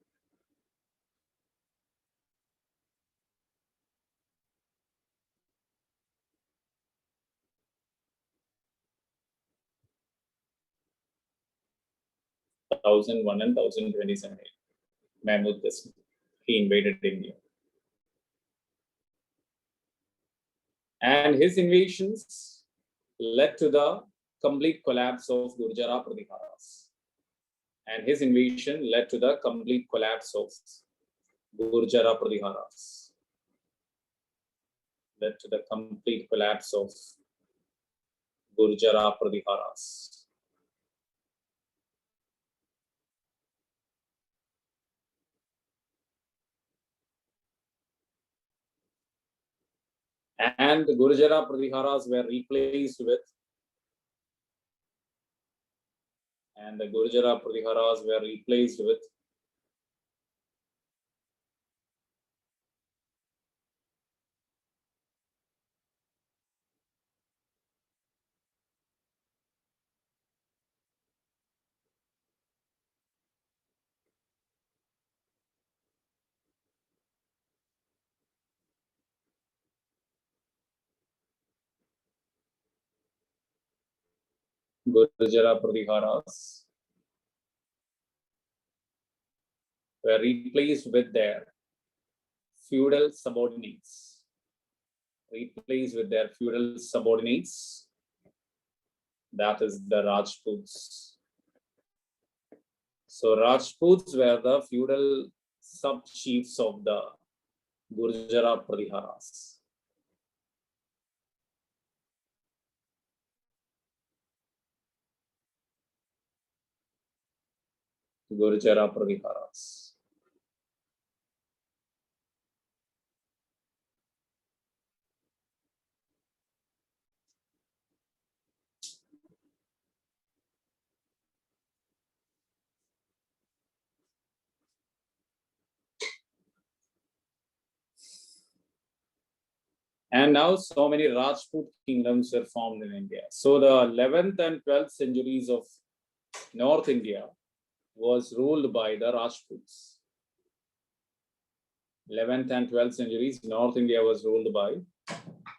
A: And 1027 AD. Mahmud Ghazni, he invaded India. And his invasions led to the complete collapse of Gurjara Pratiharas. And his invasion led to the complete collapse of Gurjara Pratiharas. Led to the complete collapse of Gurjara Pratiharas. And the Gurjara Pratiharas were replaced with Gurjara Pratiharas were replaced with their feudal subordinates. That is the Rajputs. So Rajputs were the feudal sub-chiefs of the Gurjara Pratiharas. Gurjara Pratiharas. And now so many Rajput kingdoms were formed in India. So the 11th and 12th centuries of North India was ruled by the Rajputs. 11th and 12th centuries, North India was ruled by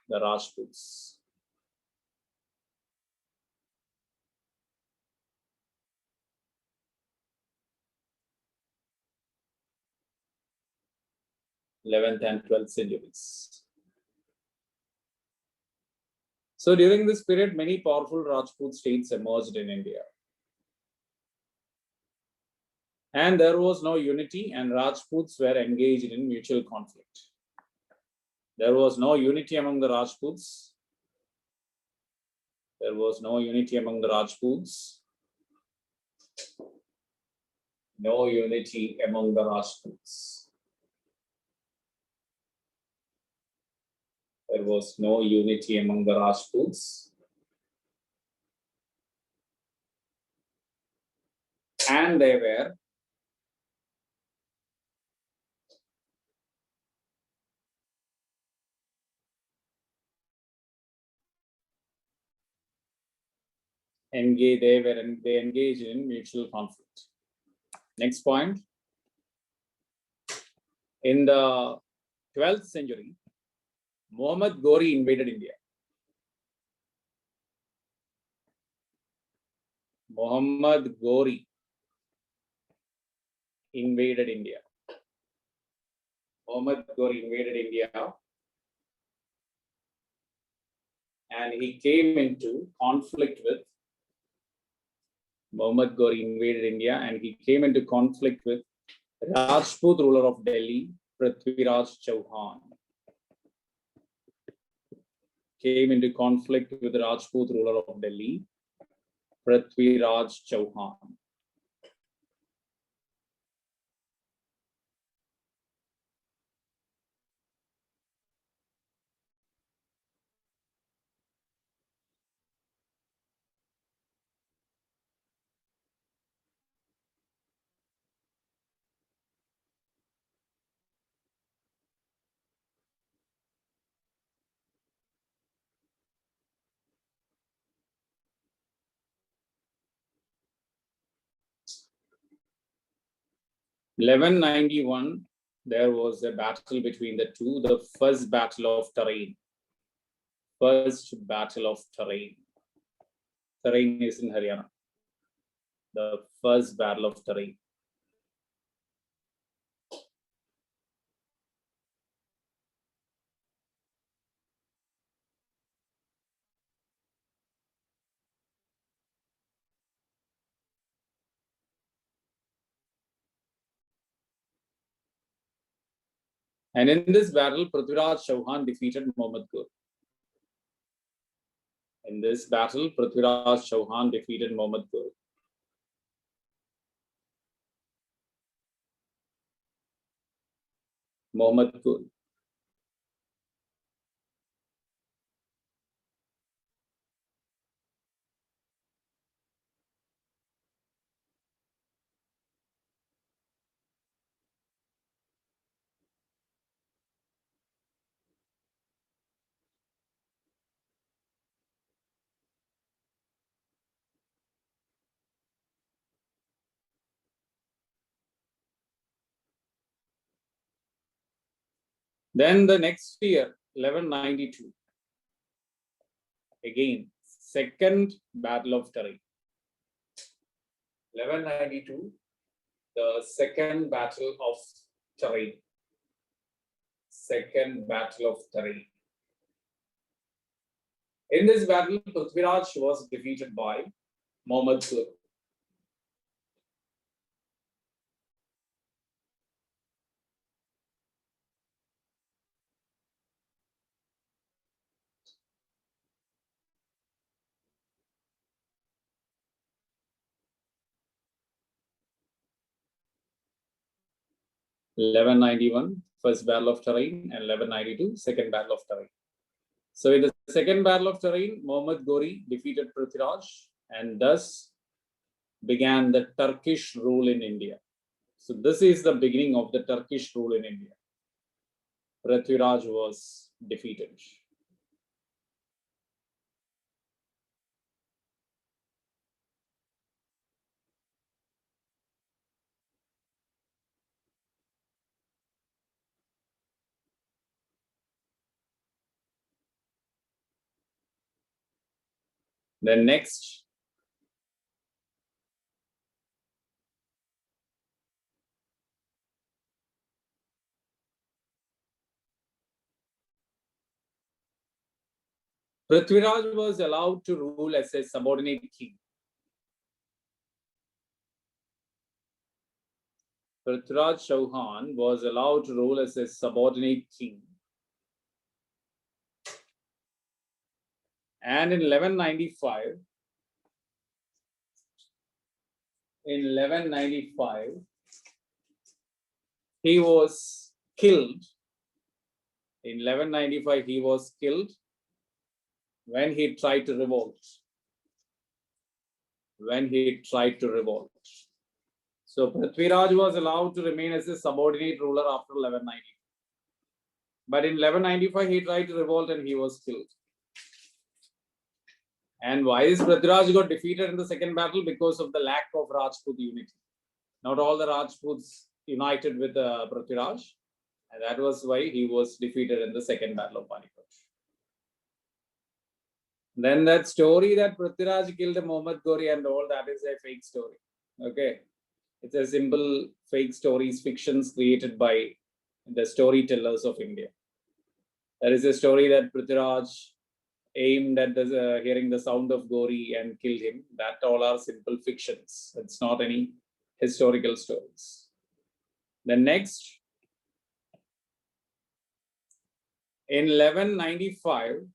A: the Rajputs. th and 12th centuries. So during this period, many powerful Rajput states emerged in India. And there was no unity, and Rajputs were engaged in mutual conflict. There was no unity among the Rajputs. There was no unity among the Rajputs. No unity among the Rajputs. There was no unity among the Rajputs. And they were engaged, they engaged in mutual conflict. Next point. In the 12th century, Muhammad Ghori invaded India. Muhammad Ghori invaded India. Muhammad Ghori invaded India, and he came into conflict with Muhammad Ghori invaded India, and he came into conflict with Rajput ruler of Delhi, Prithviraj Chauhan. Came into conflict with the Rajput ruler of Delhi, Prithviraj Chauhan. In 1191, there was a battle between the two, the first battle of Tarain. First battle of Tarain. Tarain is in Haryana. The first battle of Tarain. And in this battle, Prithviraj Chauhan defeated Muhammad Ghori. In this battle, Prithviraj Chauhan defeated Muhammad Ghori. Muhammad Ghori. Then the next year, 1192, again, second battle of Tarain. 1192, the second battle of Tarain. Second battle of Tarain. In this battle, Prithviraj was defeated by Muhammad Ghori. (1191) First Battle of Tarain, and 1192 Second Battle of Tarain. So in the Second Battle of Tarain, Muhammad Ghori defeated Prithviraj, and thus began the Turkish rule in India. So this is the beginning of the Turkish rule in India. Prithviraj was defeated. Then next. Prithviraj was allowed to rule as a subordinate king. Prithviraj Chauhan was allowed to rule as a subordinate king. And in 1195, he was killed. In 1195, he was killed when he tried to revolt. So Prithviraj was allowed to remain as a subordinate ruler after 1190. But in 1195, he tried to revolt and he was killed. And why is Prithviraj got defeated in the second battle? Because of the lack of Rajput unity. Not all the Rajputs united with Prithviraj. And that was why he was defeated in the second battle of Panipat. Then that story that Prithviraj killed Muhammad Ghori and all, that is a fake story. Okay. It's a simple fake stories, fictions created by the storytellers of India. There is a story that Prithviraj aimed at hearing the sound of Ghori and killed him. That all are simple fictions. It's not any historical stories. Then next, in 1195,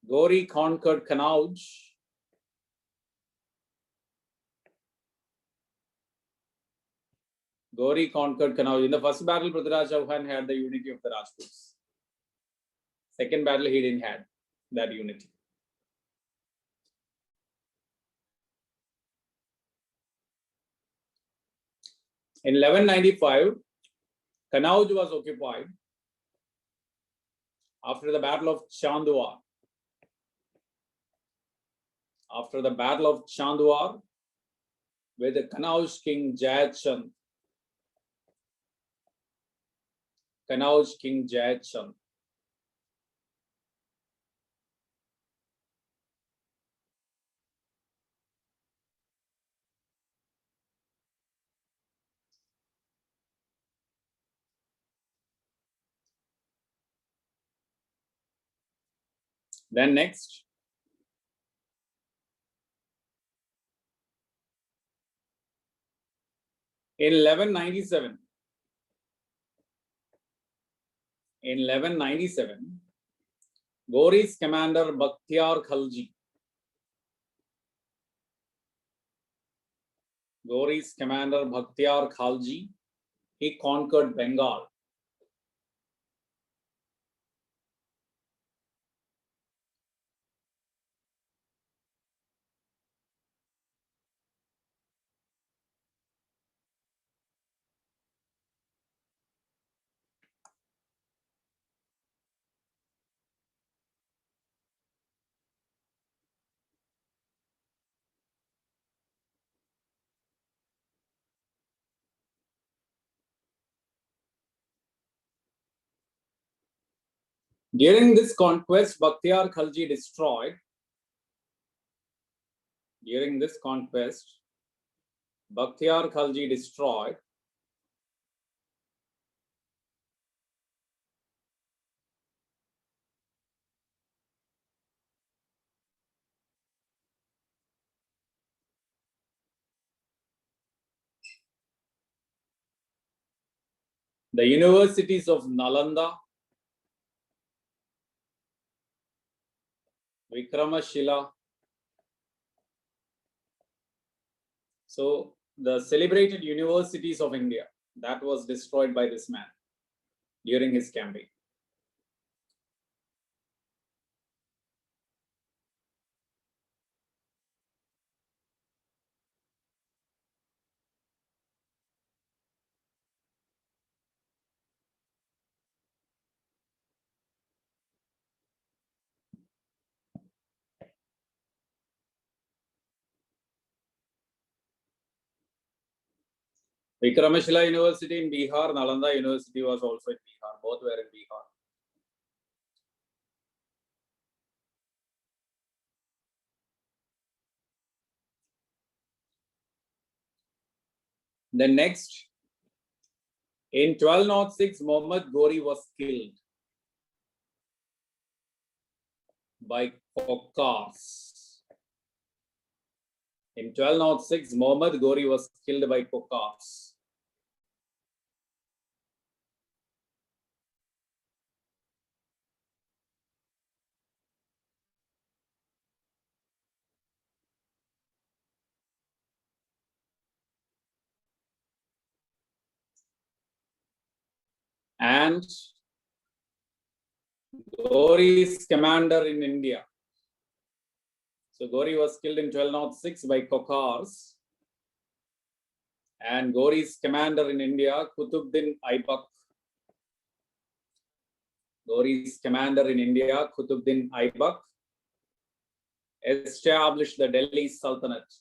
A: Ghori conquered Kanauj. Ghori conquered Kanauj. In the first battle, Prithviraj Chauhan had the unity of the Rajputs. Second battle, he didn't have that unity. In 1195, Kanauj was occupied after the Battle of Chandwar. After the Battle of Chandwar, with the Kanauj king Jayat Chand. Kanauj king Jayat Chand. Then next, in 1197, Ghori's commander Bakhtiar Khalji. Ghori's commander Bakhtiar Khalji, he conquered Bengal. During this conquest, Bakhtiar Khalji destroyed. During this conquest, Bakhtiar Khalji destroyed the universities of Nalanda, Vikramashila. So the celebrated universities of India, that was destroyed by this man during his campaign. Vikramashila University in Bihar, Nalanda University was also in Bihar. Both were in Bihar. Then next, in 1206, Muhammad Ghori was killed by Khokars. In 1206, Muhammad Ghori was killed by Khokars. And Ghori's commander in India. So Ghori was killed in 1206 by Khokars. And Ghori's commander in India, Qutbuddin Aibak. Ghori's commander in India, Qutbuddin Aibak, established the Delhi Sultanate.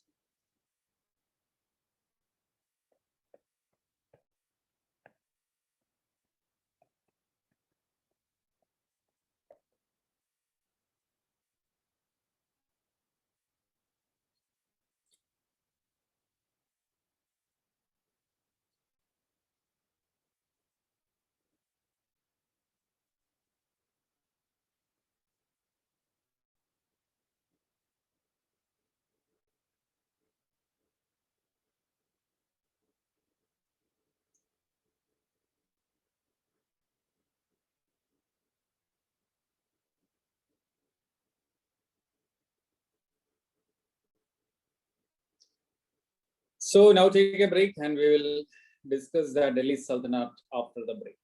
A: So now take a break and we will discuss the Delhi Sultanate after the break.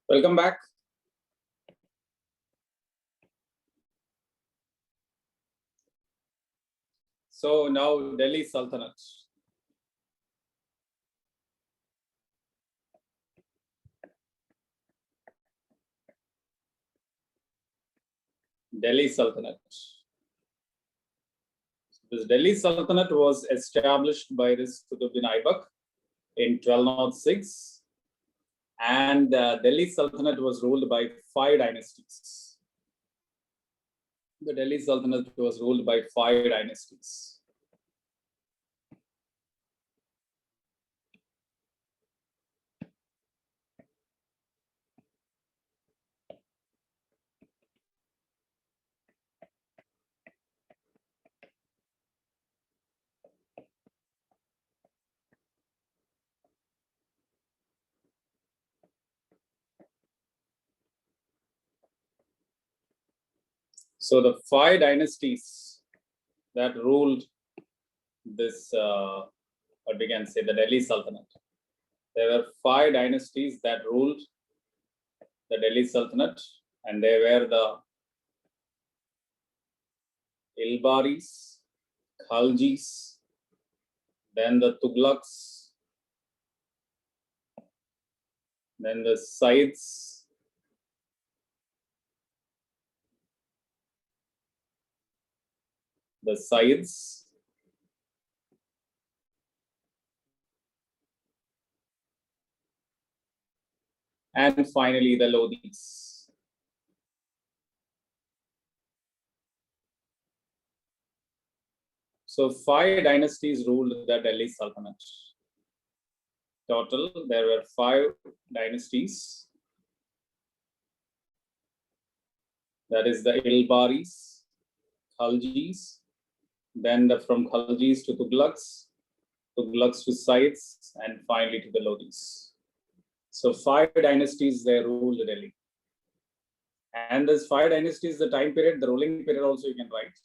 A: Welcome back. So now Delhi Sultanate. Delhi Sultanate. This Delhi Sultanate was established by this Qutbuddin Aibak in 1206, and Delhi Sultanate was ruled by 5 dynasties. The Delhi Sultanate was ruled by 5 dynasties. So the 5 dynasties that ruled this, what we can say, the Delhi Sultanate. There were 5 dynasties that ruled the Delhi Sultanate, and they were the Ilbaris, Khaljis, then the Tughlaqs, then the Saids, and finally the Lodhis. So 5 dynasties ruled the Delhi Sultanate. Total, there were 5 dynasties. That is the Ilbaris, Khaljis, then from Khaljis to Tughlaqs, Tughlaqs to Saids, and finally to the Lodhis. So 5 dynasties they ruled Delhi. And this 5 dynasties, the time period, the ruling period also you can write.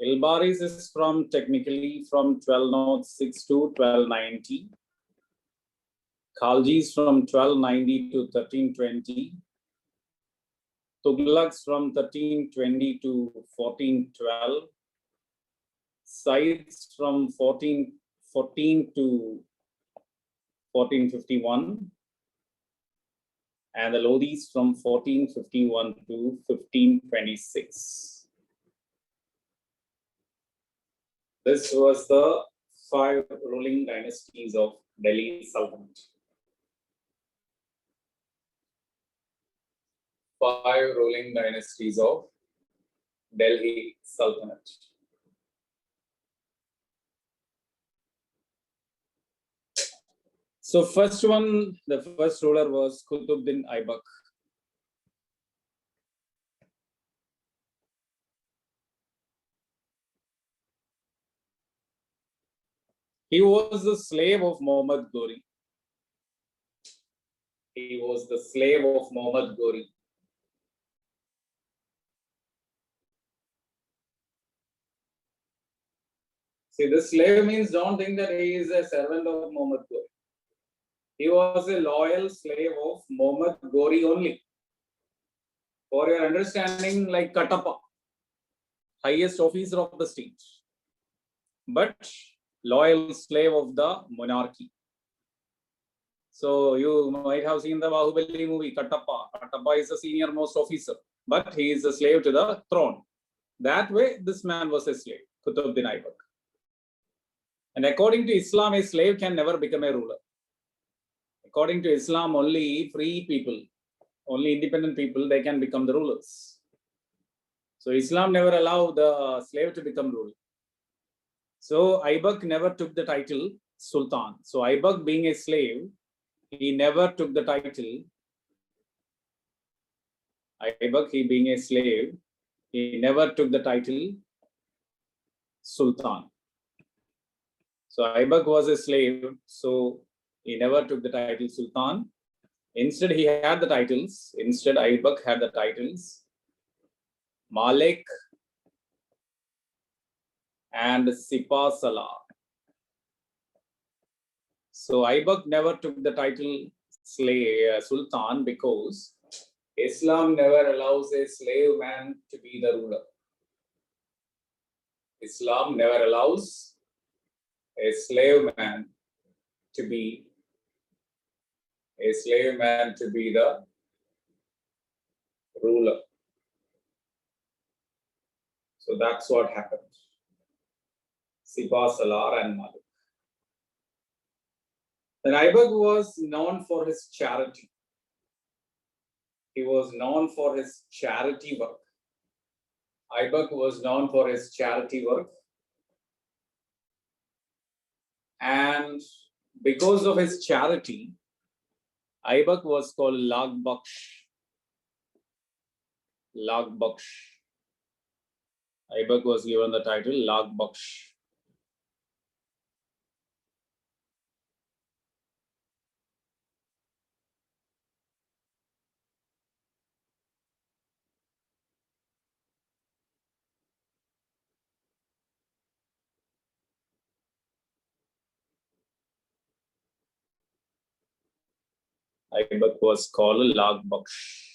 A: Ilbaris is technically from 1206 to 1290. Khaljis from 1290 to 1320. Tughlaqs from 1320 to 1412. Saids from 1414 to 1451. And the Lodhis from 1451 to 1526. This was the 5 ruling dynasties of Delhi Sultanate. 5 ruling dynasties of Delhi Sultanate. So first one, the first ruler was Qutbuddin Aibak. He was the slave of Muhammad Ghori. He was the slave of Muhammad Ghori. See, the slave means don't think that he is a servant of Muhammad Ghori. He was a loyal slave of Muhammad Ghori only. For your understanding, like Katappa, highest officer of the state, but loyal slave of the monarchy. So you might have seen the Bahubali movie, Katappa. Katappa is a senior most officer, but he is a slave to the throne. That way, this man was a slave, Qutbuddin Aibak. And according to Islam, a slave can never become a ruler. According to Islam, only free people, only independent people, they can become the rulers. So Islam never allowed the slave to become ruler. So Aibak never took the title Sultan. So Aibak being a slave, he never took the title. Aibak, he being a slave, he never took the title Sultan. So Aibak was a slave, so he never took the title Sultan. Instead, he had the titles. Instead, Aibak had the titles Malik and Sipah Salah. So Aibak never took the title sultan because Islam never allows a slave man to be the ruler. Islam never allows a slave man to be the ruler. So that's what happened. Sipa, Salar, and Malik. Then Aibak was known for his charity. He was known for his charity work. Aibak was known for his charity work. And because of his charity, Aibak was called Lag Baksh. Lag Baksh. Aibak was given the title Lag Baksh. Aibak was called Lag Baksh.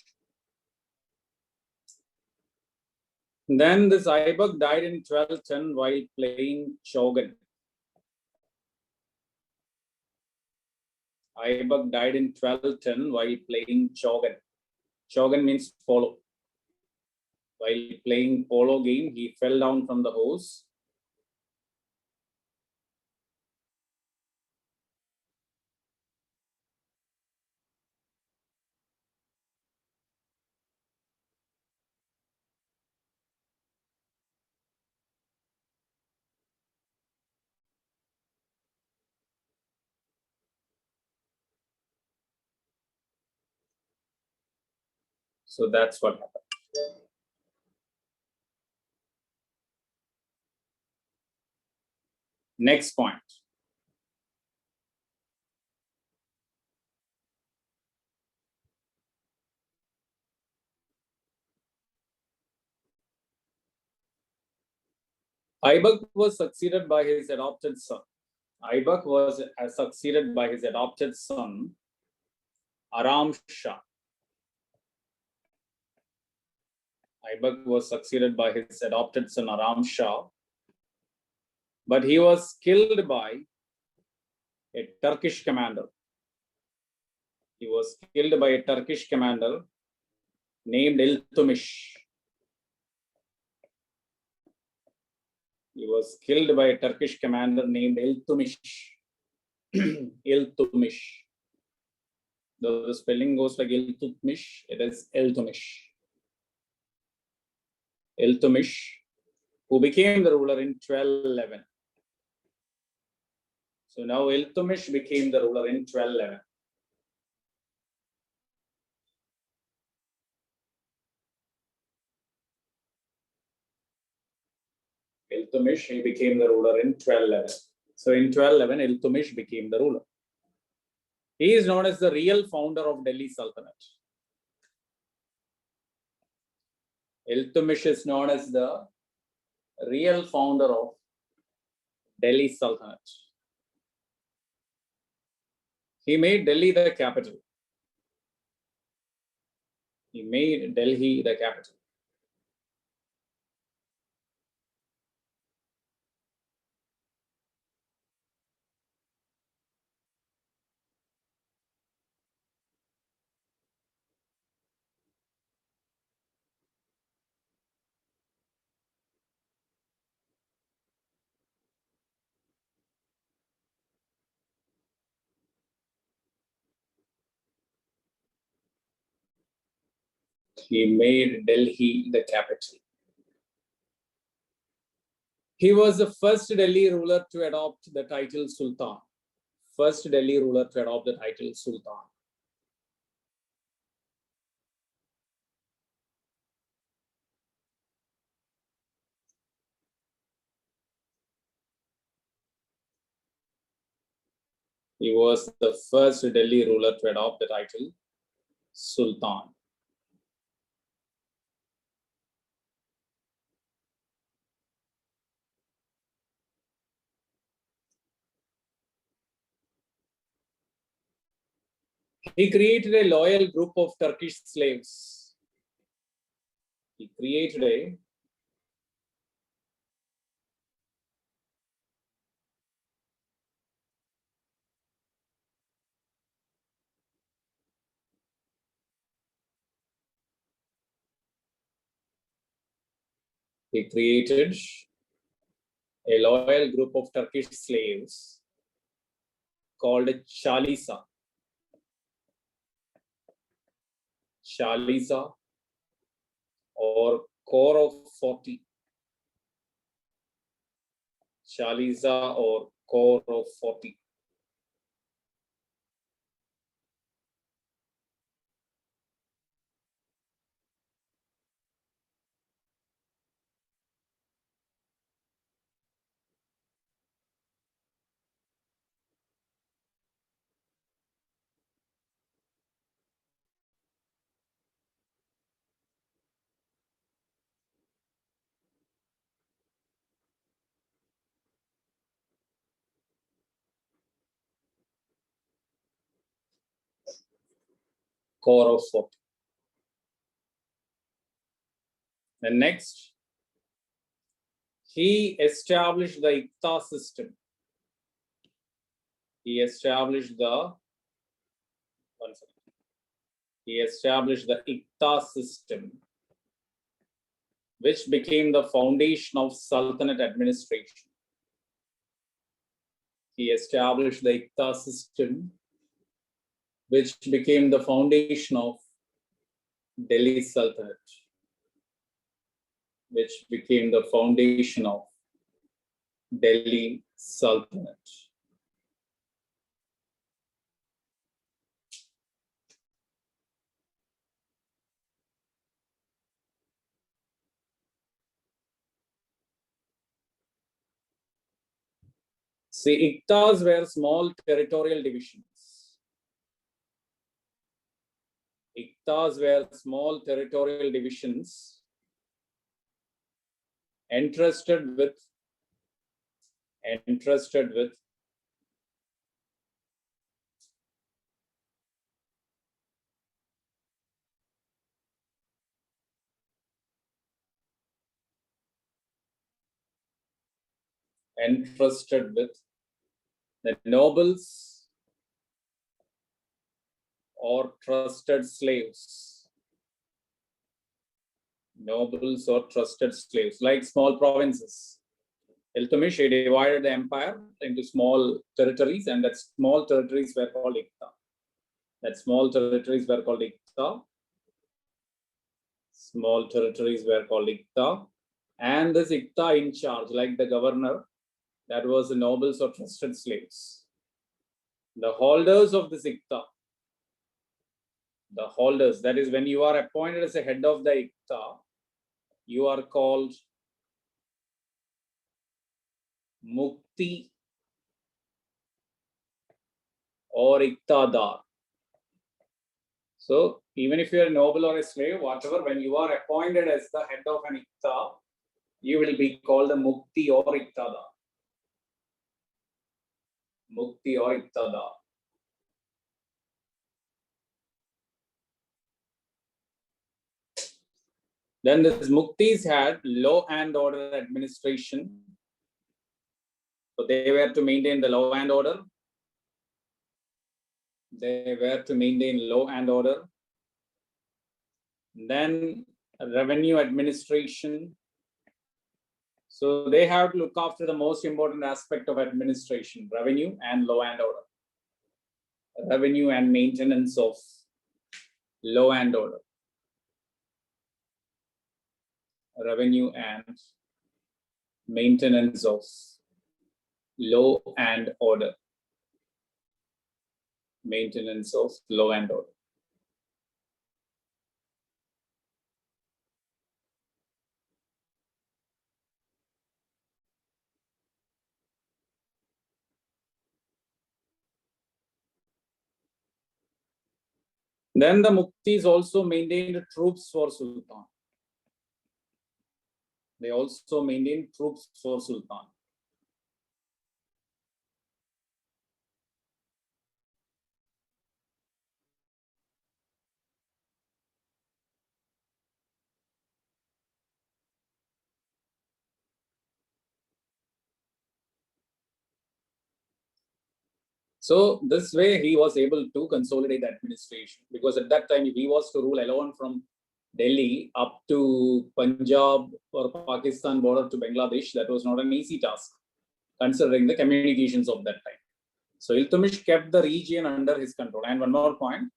A: Then this Aibak died in 1210 while playing Chogan. Aibak died in 1210 while playing Chogan. Chogan means polo. While playing polo game, he fell down from the horse. So that's what happened. Next point. Aibak was succeeded by his adopted son. Aibak was succeeded by his adopted son, Aram Shah. Aibak was succeeded by his adopted son, Aram Shah, but he was killed by a Turkish commander. He was killed by a Turkish commander named Iltutmish. He was killed by a Turkish commander named Iltutmish. Iltutmish. Though the spelling goes like Iltutmish, it is Iltutmish. Iltutmish, who became the ruler in 1211. So now Iltutmish became the ruler in 1211. Iltutmish, he became the ruler in 1211. So in 1211, Iltutmish became the ruler. He is known as the real founder of Delhi Sultanate. Iltutmish is known as the real founder of Delhi Sultanate. He made Delhi the capital. He made Delhi the capital. He made Delhi the capital. He was the first Delhi ruler to adopt the title Sultan. First Delhi ruler to adopt the title Sultan. He was the first Delhi ruler to adopt the title Sultan. He created a loyal group of Turkish slaves. He created a loyal group of Turkish slaves called Shalisa. Shalisa or Corps of 40. Shalisa or Corps of 40. Corps of 40. Then next, he established the Iqta system. He established the Iqta system, which became the foundation of Sultanate administration. He established the Iqta system, which became the foundation of Delhi Sultanate. Which became the foundation of Delhi Sultanate. See, Iqtas were small territorial divisions. Iqtas were small territorial divisions entrusted with the nobles or trusted slaves. Nobles or trusted slaves, like small provinces. Iltutmish divided the empire into small territories, and that small territories were called Iqta. Small territories were called Iqta. And this Iqta in charge, like the governor, that was the nobles or trusted slaves. The holders of this Iqta, that is when you are appointed as a head of the Iqta, you are called Mukti or Iqtadar. So even if you are a noble or a slave, whatever, when you are appointed as the head of an Iqta, you will be called a Mukti or Iqtadar. Mukti or Iqtadar. Then these Muktis had law and order administration. So they were to maintain the law and order. Then revenue administration. So they have to look after the most important aspect of administration, revenue and law and order. Revenue and maintenance of law and order. Revenue and maintenance of law and order. Maintenance of law and order. Then the Muktis also maintained troops for Sultan. They also maintained troops for Sultan. So this way he was able to consolidate the administration, because at that time, if he was to rule alone from Delhi up to Punjab or Pakistan border to Bangladesh, that was not an easy task, considering the communications of that time. So Iltutmish kept the region under his control. And one more point,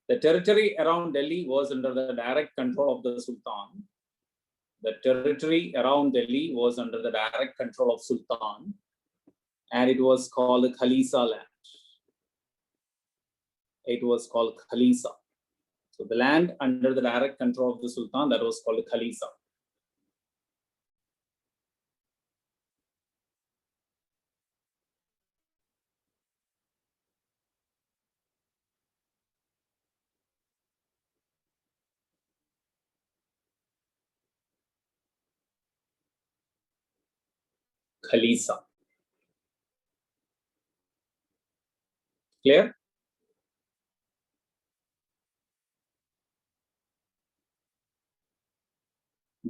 A: the territory around Delhi was under the direct control of the Sultan. The territory around Delhi was under the direct control of Sultan, and it was called Khalisa land. It was called Khalisa. So the land under the direct control of the Sultan, that was called Khalisa. Khalisa. Clear?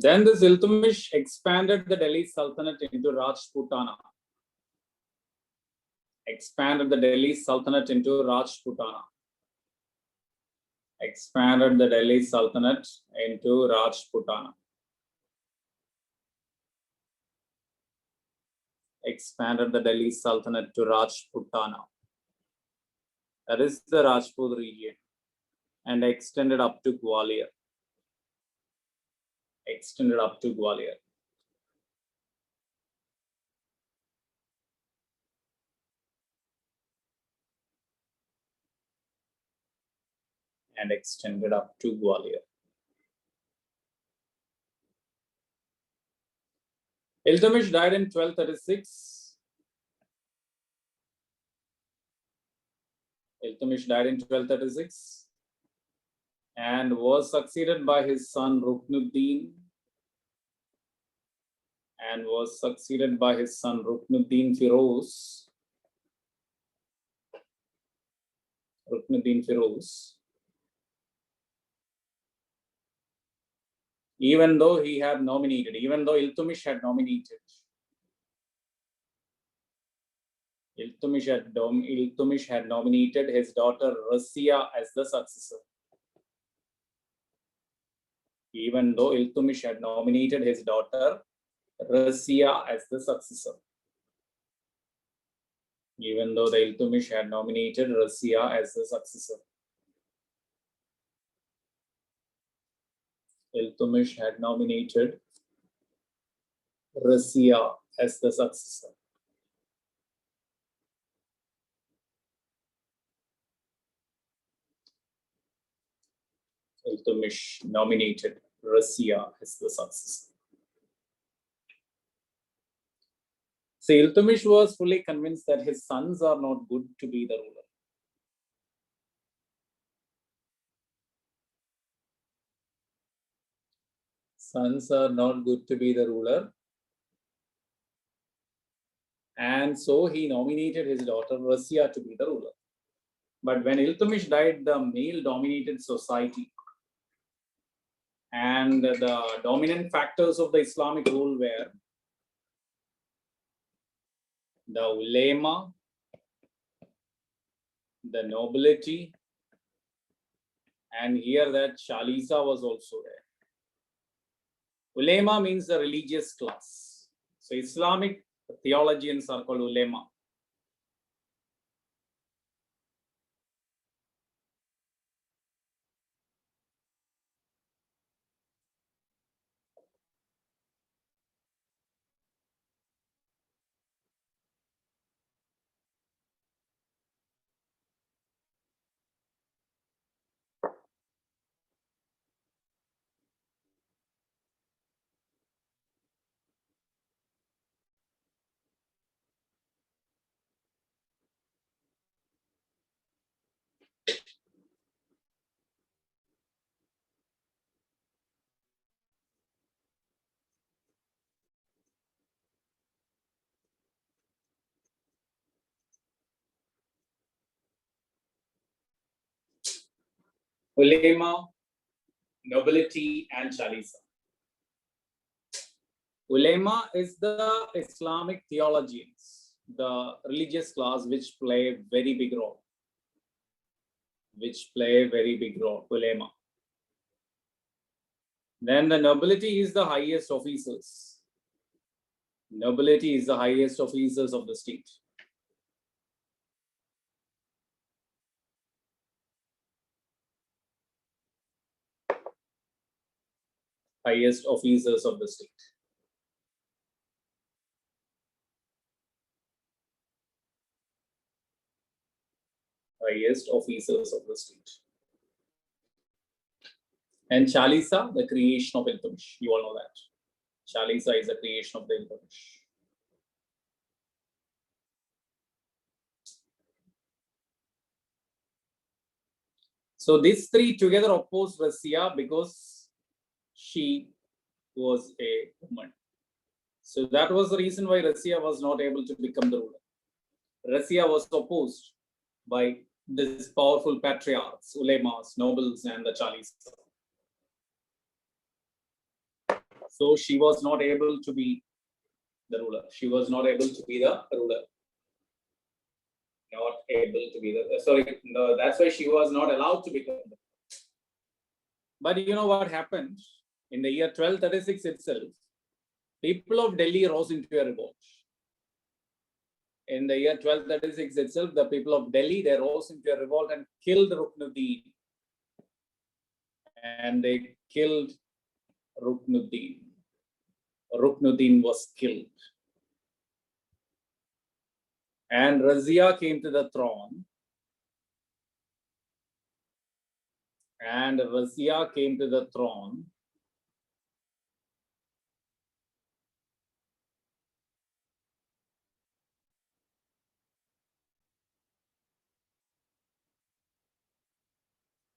A: Then this Iltutmish expanded the Delhi Sultanate into Rajputana. Expanded the Delhi Sultanate into Rajputana. Expanded the Delhi Sultanate into Rajputana. Expanded the Delhi Sultanate to Rajputana. That is the Rajput region, and extended up to Gwalior. Extended up to Gwalior. And extended up to Gwalior. Iltutmish died in 1236. Iltutmish died in 1236 and was succeeded by his son Ruknuddin. And was succeeded by his son Ruknuddin Firoz. Ruknuddin Firoz. Even though he had nominated, even though Iltutmish had nominated, Iltutmish had nominated his daughter Razia as the successor. Even though Iltutmish had nominated his daughter Razia as the successor. Even though the Iltutmish had nominated Razia as the successor. Iltutmish had nominated Razia as the successor. Iltutmish nominated Razia as the successor. So Iltutmish was fully convinced that his sons are not good to be the ruler. Sons are not good to be the ruler. And so he nominated his daughter Razia to be the ruler. But when Iltutmish died, the male-dominated society and the dominant factors of the Islamic rule were the ulema, the nobility, and here that Shalisa was also there. Ulema means the religious class. So Islamic theologians are called ulema. Ulema, nobility, and Shalisa. Ulema is the Islamic theologians. the religious class which play a very big role. Ulema. Then the nobility is the highest officers. Nobility is the highest officers of the state. Highest officers of the state. Highest officers of the state. And Chalisa, the creation of Iltutmish. You all know that. Chalisa is the creation of the Iltutmish. So these three together opposed Razia because she was a woman. So that was the reason why Razia was not able to become the ruler. Razia was opposed by these powerful patriarchs, ulemas, nobles, and the Chalisa. So she was not able to be the ruler. She was not able to be the ruler. Not able to be the, sorry, no, that's why she was not allowed to become the. But you know what happened? In the year 1236 itself, people of Delhi rose into a revolt. In the year 1236 itself, the people of Delhi, they rose into a revolt and killed Ruknuddin. And they killed Ruknuddin. Ruknuddin was killed. And Razia came to the throne. And Razia came to the throne.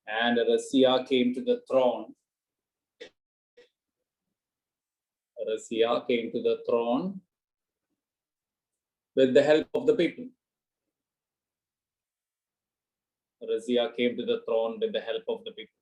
A: And Razia came to the throne. Razia came to the throne with the help of the people. Razia came to the throne with the help of the people.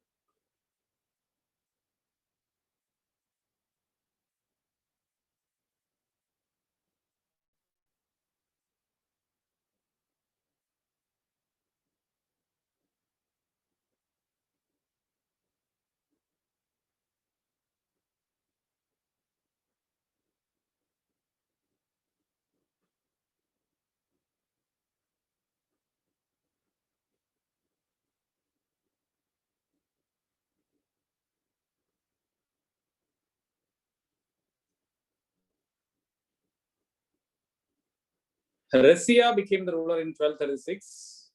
A: Razia became the ruler in 1236,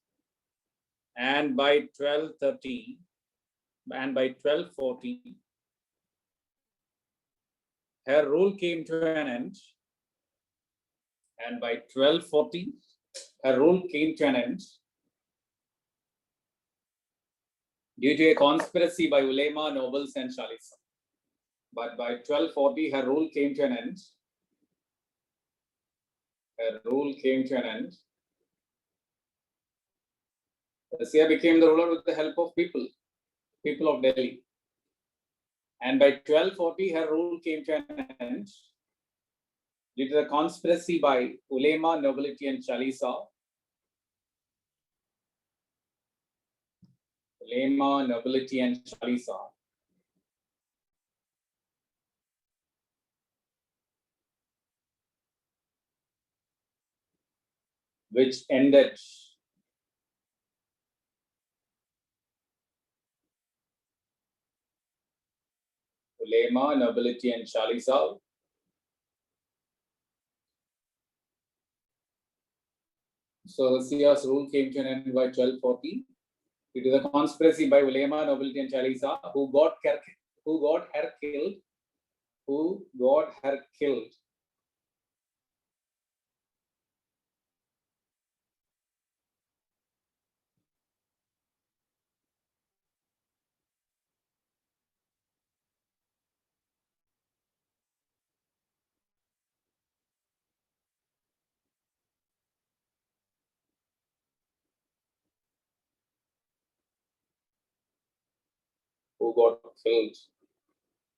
A: and by 1230 and by 1240, her rule came to an end. And by 1240, her rule came to an end due to a conspiracy by ulema, nobles, and Chalisa. But by 1240, her rule came to an end. Her rule came to an end. Razia became the ruler with the help of people of Delhi. And by 1240, her rule came to an end due to the conspiracy by ulema, nobility, and Chalisa. Ulema, nobility, and Chalisa. Which ended ulema, nobility, and Chalisa. So Razia's rule came to an end by 1240 due to the conspiracy by ulema, nobility, and Chalisa, who got her killed. Who got her killed. Who got killed.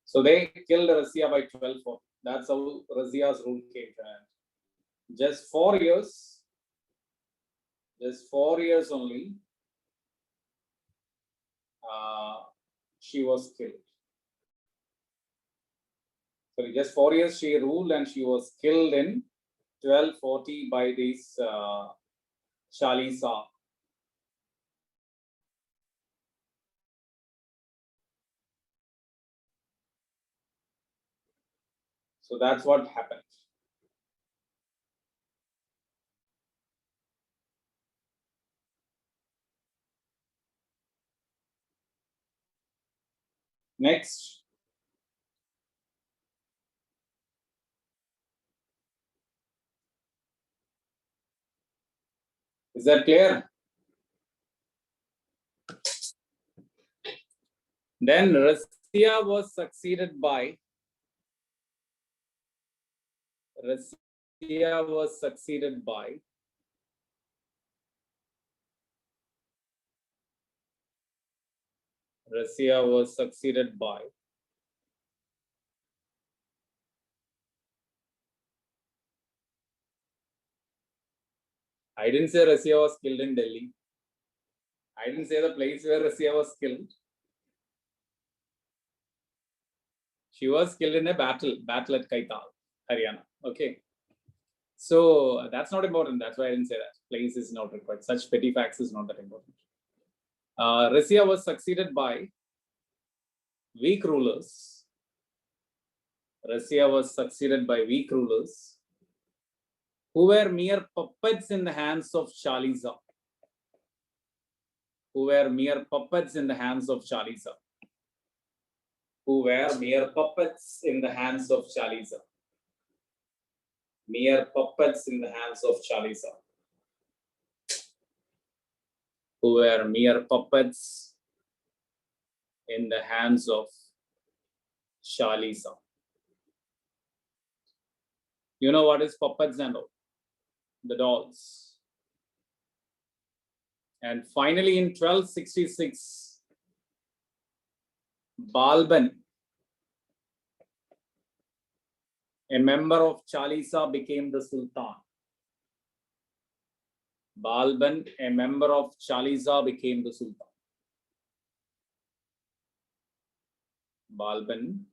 A: So they killed Razia by 1240. That's how Razia's rule came to an end. Just 4 years. Just 4 years only. She was killed. Sorry, just 4 years she ruled and she was killed in 1240 by this Shalisa. So that's what happened. Next. Is that clear? Then Russia was succeeded by Russia was succeeded by Russia was succeeded by I didn't say Russia was killed in Delhi. I didn't say the place where Russia was killed. She was killed in a battle at Kaital, Haryana. Okay. So that's not important. That's why I didn't say that. Place is not required. Such petty facts is not that important. Russia was succeeded by weak rulers. Russia was succeeded by weak rulers who were mere puppets in the hands of Chaliza. Who were mere puppets in the hands of Chaliza. Who were mere puppets in the hands of Chaliza. Mere puppets in the hands of Chaliza. Who were mere puppets in the hands of Chaliza. You know what is puppets and all? The dolls. And finally in 1266, Balban, a member of Chaliza, became the Sultan. Balban, a member of Chaliza, became the Sultan. Balban,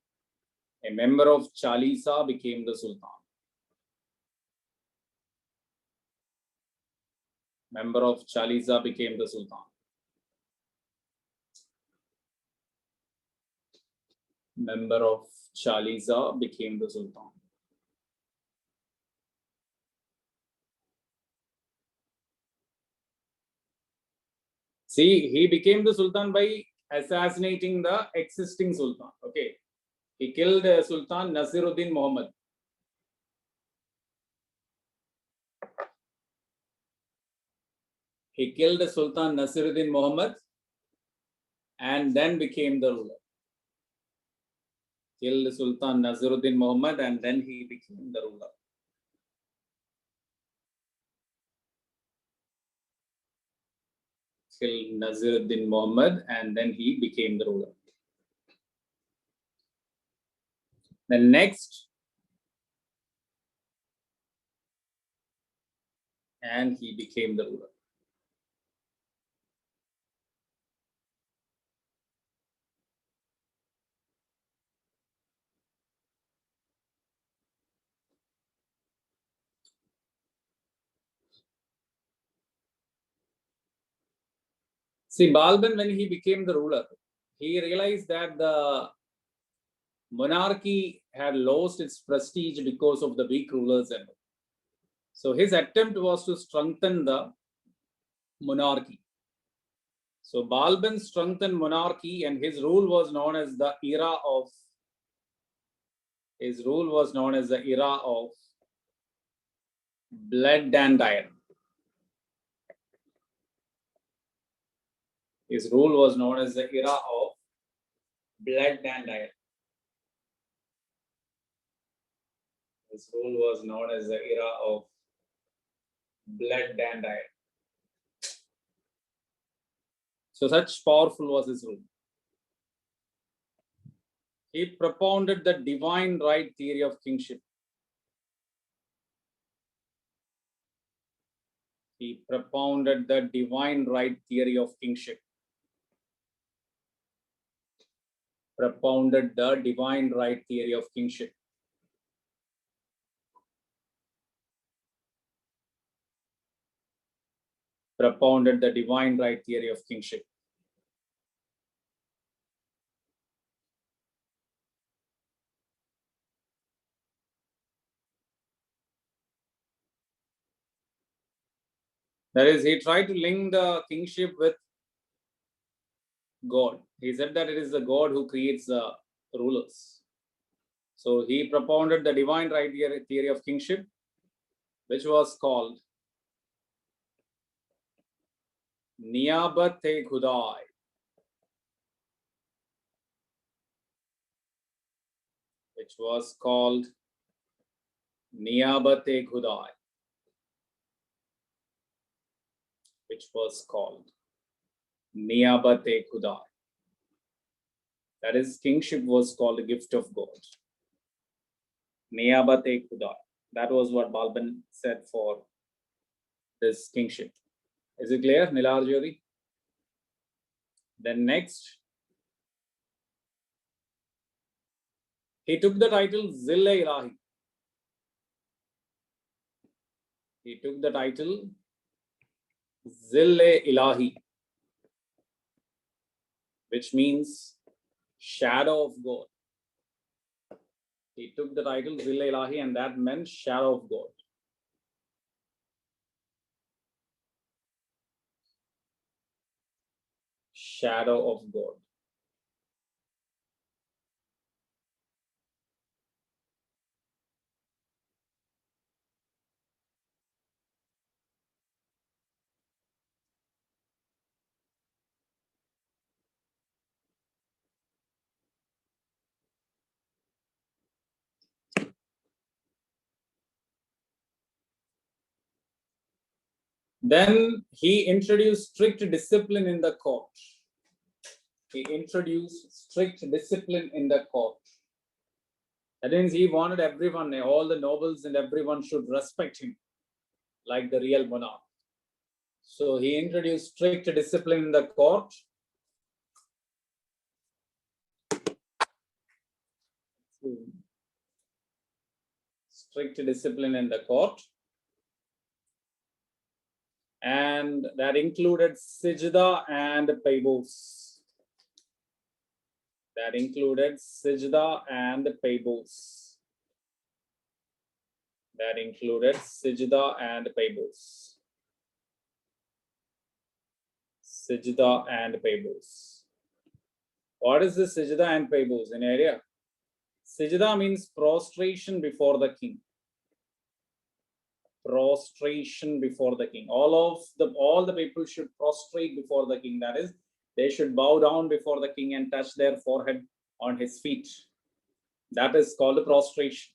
A: a member of Chaliza, became the Sultan. Member of Chaliza became the Sultan. Member of Chaliza became the Sultan. See, he became the Sultan by assassinating the existing Sultan. Okay. He killed Sultan Nasiruddin Muhammad. He killed Sultan Nasiruddin Muhammad and then became the ruler. Killed Sultan Nasiruddin Muhammad and then he became the ruler. Killed Nasiruddin Muhammad and then he became the ruler. The next, and he became the ruler. See, Balban, when he became the ruler, he realized that the monarchy had lost its prestige because of the weak rulers. And so his attempt was to strengthen the monarchy. So Balban strengthened monarchy and his rule was known as the era of blood and iron. His rule was known as the era of blood and iron. His rule was known as the era of blood and iron. So such powerful was his rule. He propounded the divine right theory of kingship. He propounded the divine right theory of kingship. Propounded the divine right theory of kingship. Propounded the divine right theory of kingship. That is, he tried to link the kingship with God. He said that it is the God who creates the rulers. So he propounded the divine right theory of kingship, which was called Niyabat-e-Khudai. Which was called Niyabat-e-Khudai. Which was called Niyabat-e-Khudai. That is, kingship was called a gift of God. Niyabat-e-Khudai. That was what Balban said for this kingship. Is it clear, Nilar Jyoti? Then next, he took the title Zill-e-Ilahi. He took the title Zill-e-Ilahi, which means shadow of God. He took the title Zill-e-Ilahi, and that meant shadow of God. Shadow of God. Then he introduced strict discipline in the court. He introduced strict discipline in the court. That means he wanted everyone, all the nobles and everyone should respect him like the real monarch. So he introduced strict discipline in the court. Strict discipline in the court. And that included Sijda and Paybos. That included Sijda and Paybos. That included Sijda and Paybos. Sijda and Paybos. What is the Sijda and Paybos in area? Sijda means prostration before the king. Prostration before the king. All the people should prostrate before the king. That is, they should bow down before the king and touch their forehead on his feet. That is called prostration.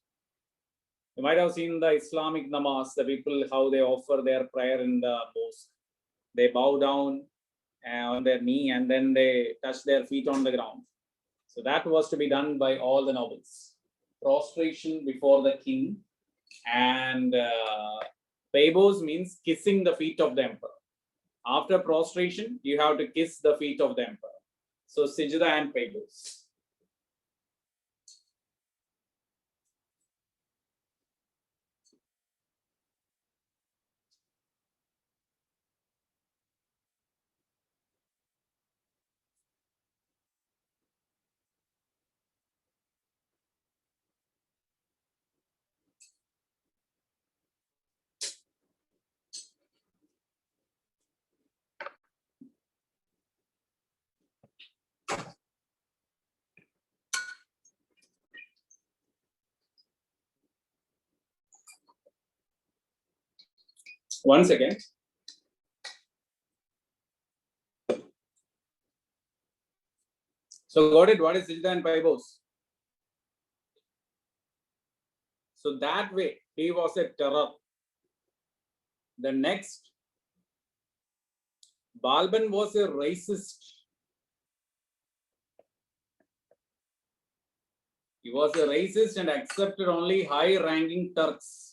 A: You might have seen the Islamic namaz, the people, how they offer their prayer in the mosque. They bow down on their knee and then they touch their feet on the ground. So that was to be done by all the nobles. Prostration before the king. And Paybos means kissing the feet of the emperor. After prostration, you have to kiss the feet of the emperor. So Sijda and Paybos. One second. So got it. What is Sijda and Paybos? So that way, he was a terror. The next, Balban was a racist. He was a racist and accepted only high-ranking Turks.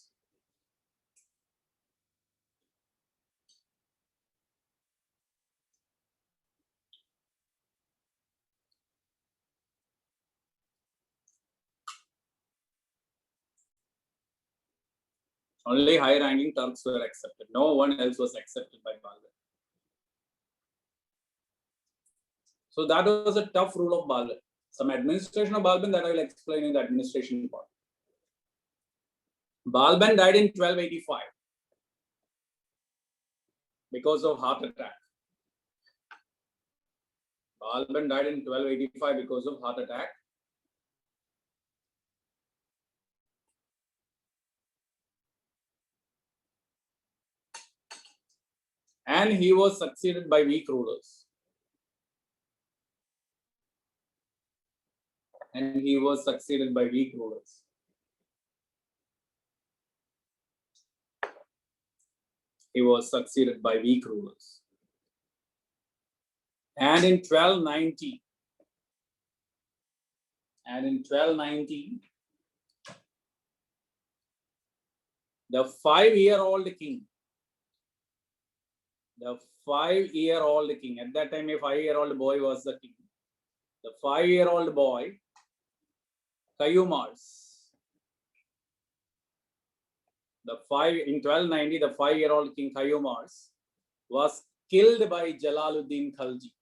A: Only high-ranking Turks were accepted. No one else was accepted by Balban. So that was a tough rule of Balban. Some administration of Balban that I will explain in the administration part. Balban died in 1285 because of heart attack. Balban died in 1285 because of heart attack. And he was succeeded by weak rulers. And he was succeeded by weak rulers. He was succeeded by weak rulers. And in 1290, the 5-year-old king, at that time a 5-year-old boy was the king. The 5-year-old boy, Kayumars. In 1290, the 5-year-old king Kayumars was killed by Jalaluddin Khalji.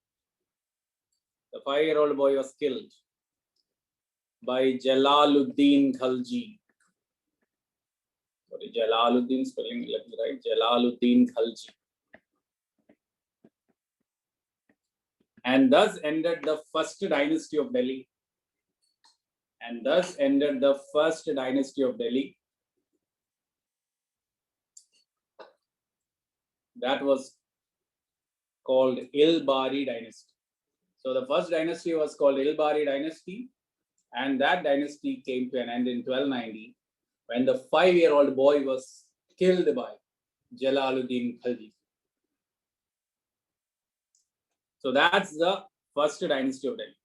A: The 5-year-old boy was killed by Jalaluddin Khalji. Sorry, Jalaluddin spelling, let me write Jalaluddin Khalji. And thus ended the first dynasty of Delhi. That was called Ilbari dynasty. So the first dynasty was called Ilbari dynasty, and that dynasty came to an end in 1290 when the 5-year-old boy was killed by Jalaluddin Khalji. So that's the first dynasty of Delhi.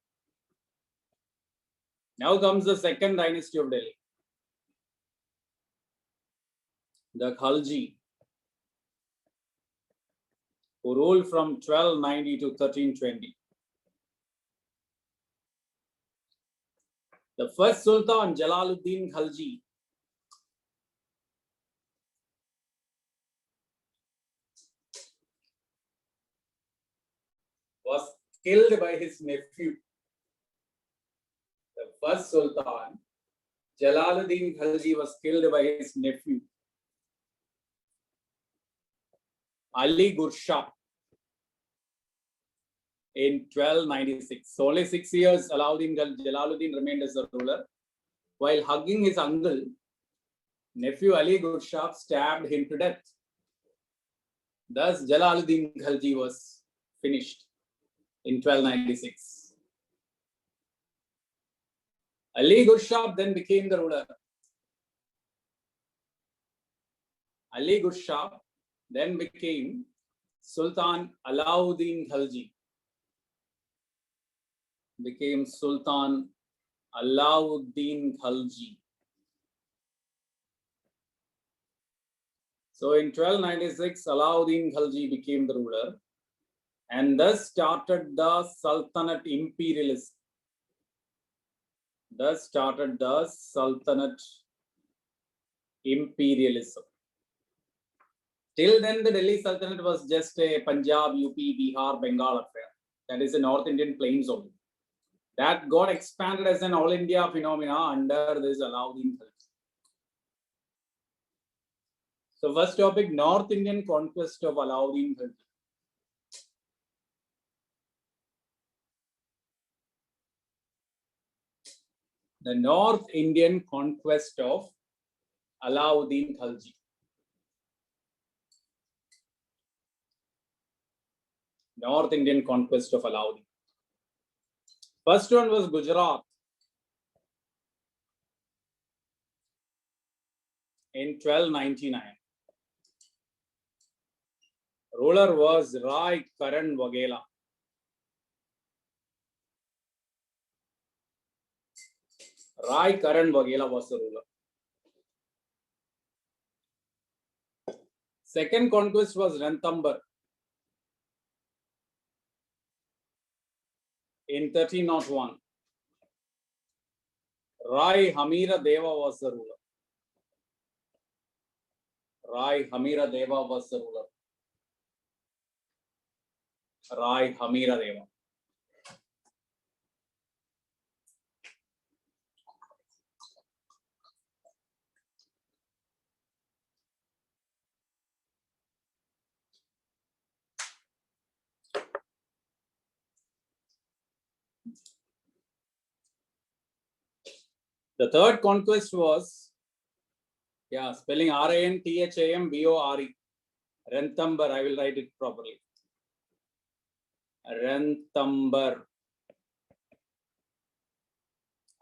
A: Now comes the second dynasty of Delhi, the Khalji, who ruled from 1290 to 1320. The first Sultan, Jalaluddin Khalji, was killed by his nephew. The first Sultan, Jalaluddin Khalji, was killed by his nephew, Ali Gurshah, in 1296. So only 6 years Jalaluddin remained as a ruler. While hugging his uncle, nephew Ali Gurshah stabbed him to death. Thus, Jalaluddin Khalji was finished in 1296. Ali Gurshah then became the ruler. Ali Gurshah then became Sultan Alauddin Khalji. Became Sultan Alauddin Khalji. So in 1296, Alauddin Khalji became the ruler, and thus started the Sultanate imperialism. Till then, the Delhi Sultanate was just a Punjab, UP, Bihar, Bengal affair. That is the North Indian plains only. That got expanded as an all India phenomena under this Alauddin Khalji. So first topic, North Indian conquest of Alauddin Khalji. The North Indian conquest of Alauddin Khalji. North Indian conquest of Alauddin. First one was Gujarat in 1299. Ruler was Rai Karan Waghela. Rai Karan Waghela was the ruler. Second conquest was Ranthambore in 1301. Rai Hamira Deva was the ruler. Rai Hamira Deva was the ruler. Rai Hamira Deva. The third conquest was, spelling Ranthambar. Ranthambor, I will write it properly. Ranthambor.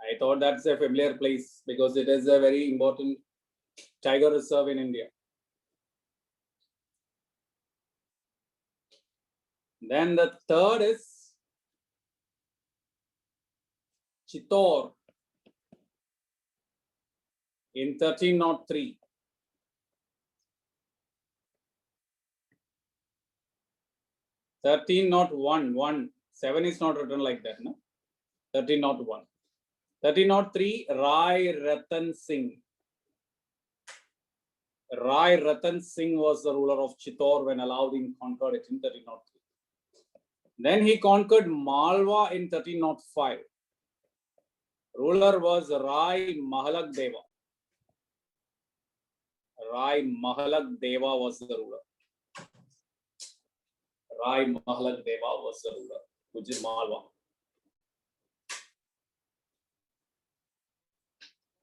A: I thought that's a familiar place because it is a very important tiger reserve in India. Then the third is Chittor in 1303. 1301. 7 is not written like that, no? 1301. 1303, Rai Ratan Singh. Rai Ratan Singh was the ruler of Chittor when Alauddin conquered it in 1303. Then he conquered Malwa in 1305. Ruler was Rai Mahalak Deva. Rai Mahalak Deva was the ruler. Rai Mahalak Deva was the ruler, which is Malwa.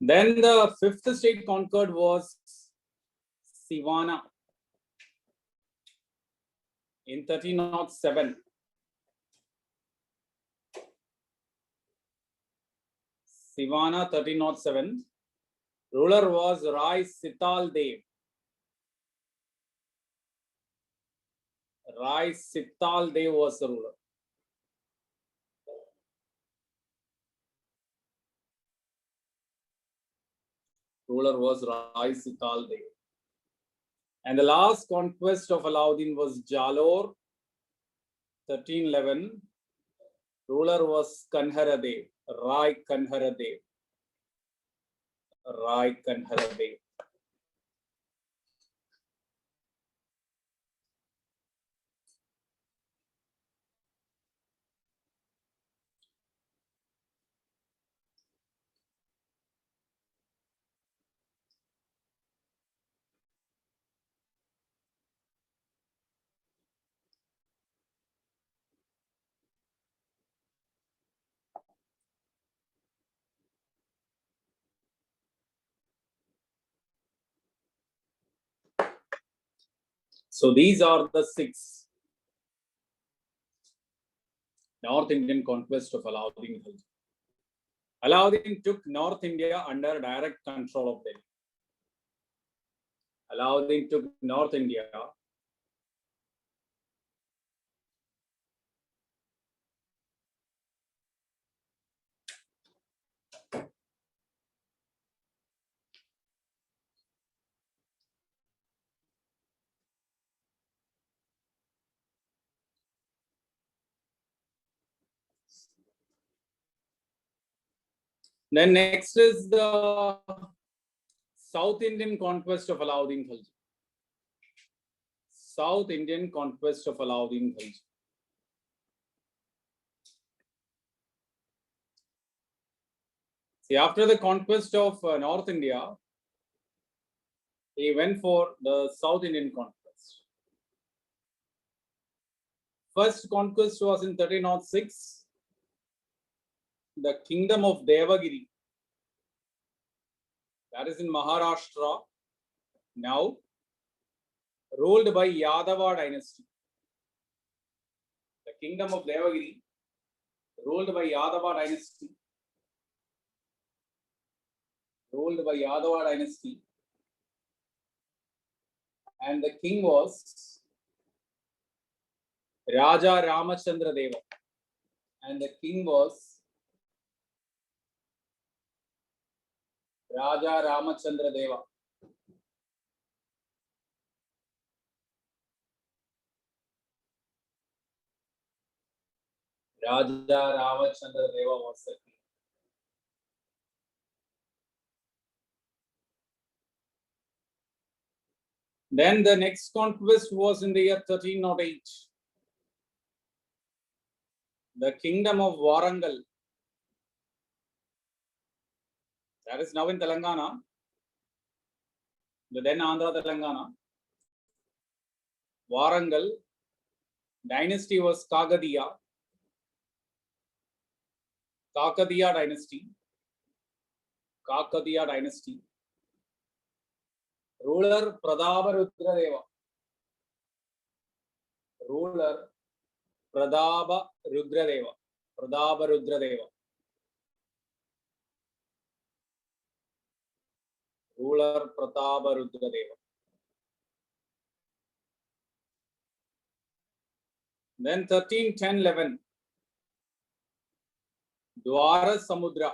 A: Then the fifth state conquered was Sivana in 1307. Sivana 1307. Ruler was Rai Sital Dev. Rai Sital Dev was the ruler. Ruler was Rai Sital Dev. And the last conquest of Alauddin was Jalore, 1311. Ruler was Kanhara Dev, Rai Kanhara Dev. Rai Kanhara Dev. So these are the 6 North Indian conquest of Alauddin Khilji. Alauddin took North India under direct control of Delhi. Alauddin took North India Then next is the South Indian conquest of Alauddin Khilji. South Indian conquest of Alauddin Khilji. See, after the conquest of North India, he went for the South Indian conquest. First conquest was in 1306, the kingdom of Devagiri. That is in Maharashtra, now ruled by Yadava dynasty. The kingdom of Devagiri, ruled by Yadava dynasty. Ruled by Yadava dynasty. And the king was Raja Ramachandra Deva. And the king was Raja Ramachandra Deva. Raja Ramachandra Deva was the king. Then the next conquest was in the year 1308. The kingdom of Warangal, that is now in Telangana, the then Andhra Telangana. Warangal dynasty was Kakadiya. Kakadiya dynasty. Kakadiya dynasty. Ruler Pratapa-Rudradeva. Ruler Pratapa-Rudradeva. Pratapa-Rudradeva. Ruler Pratapa-Rudradeva. Then 1310-11. Dwara-Samudra.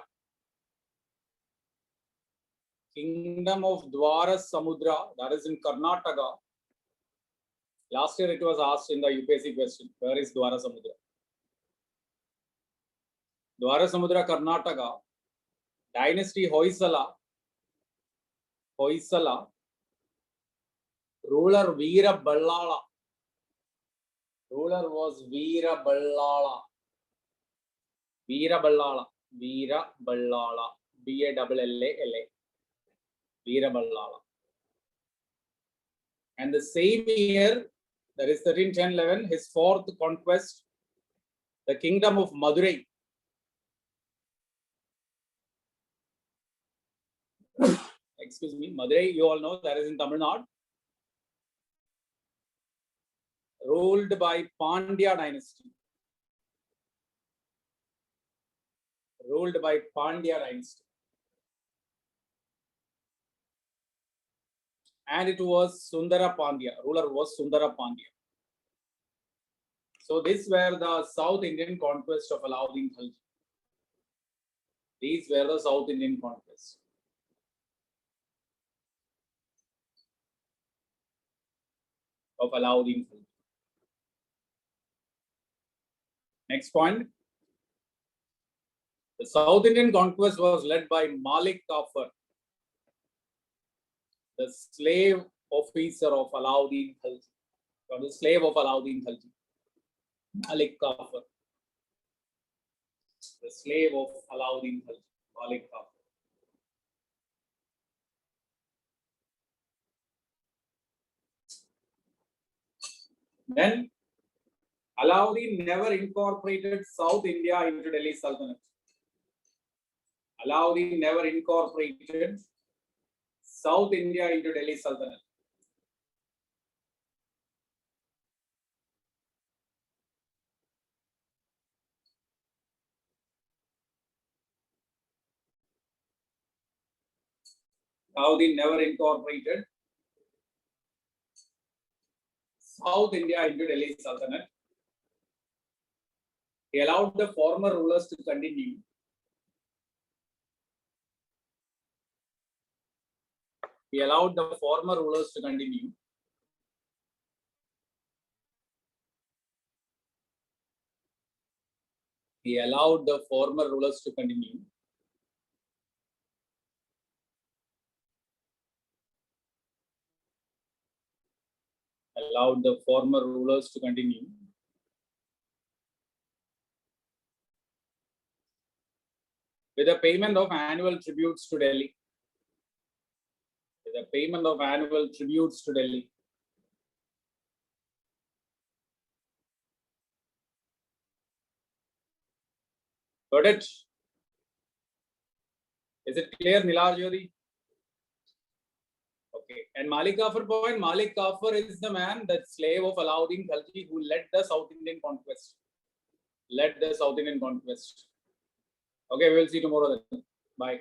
A: Kingdom of Dwara-Samudra, that is in Karnataka. Last year it was asked in the UPSC question, where is Dwara-Samudra? Dwara-Samudra, Karnataka. Dynasty Hoysala. Hoysala. Ruler Veera Ballala. Ruler was Veera Ballala. Veera Ballala. Veera Ballala. B-A-L-L-A-L-A. Veera Ballala. And the same year, that is 1310-11, his fourth conquest, the kingdom of Madurai. Excuse me, Madurai, you all know, that is in Tamil Nadu. Ruled by Pandya dynasty. Ruled by Pandya dynasty. And it was Sundara Pandya. Ruler was Sundara Pandya. So these were the South Indian conquest of Alauddin Khalji. These were the South Indian conquests. Of Alauddin Khalji. Next point. The South Indian conquest was led by Malik Kafur, the slave officer of Alauddin Khalji, or the slave of Alauddin Khalji. Malik Kafur, the slave of Alauddin Khalji, Malik Kafur. Then Alauddin never incorporated South India into Delhi Sultanate. Alauddin never incorporated South India into Delhi Sultanate. Alauddin never incorporated South India into Delhi Sultanate. He allowed the former rulers to continue. He allowed the former rulers to continue. He allowed the former rulers to continue. Allowed the former rulers to continue. With the payment of annual tributes to Delhi. With the payment of annual tributes to Delhi. Got it? Is it clear, Nilar Jyoti? Okay. And Malik Kafur point, Malik Kafur is the man, the slave of Alauddin Khalji, who led the South Indian conquest. Led the South Indian conquest. Okay, we will see tomorrow then. Bye.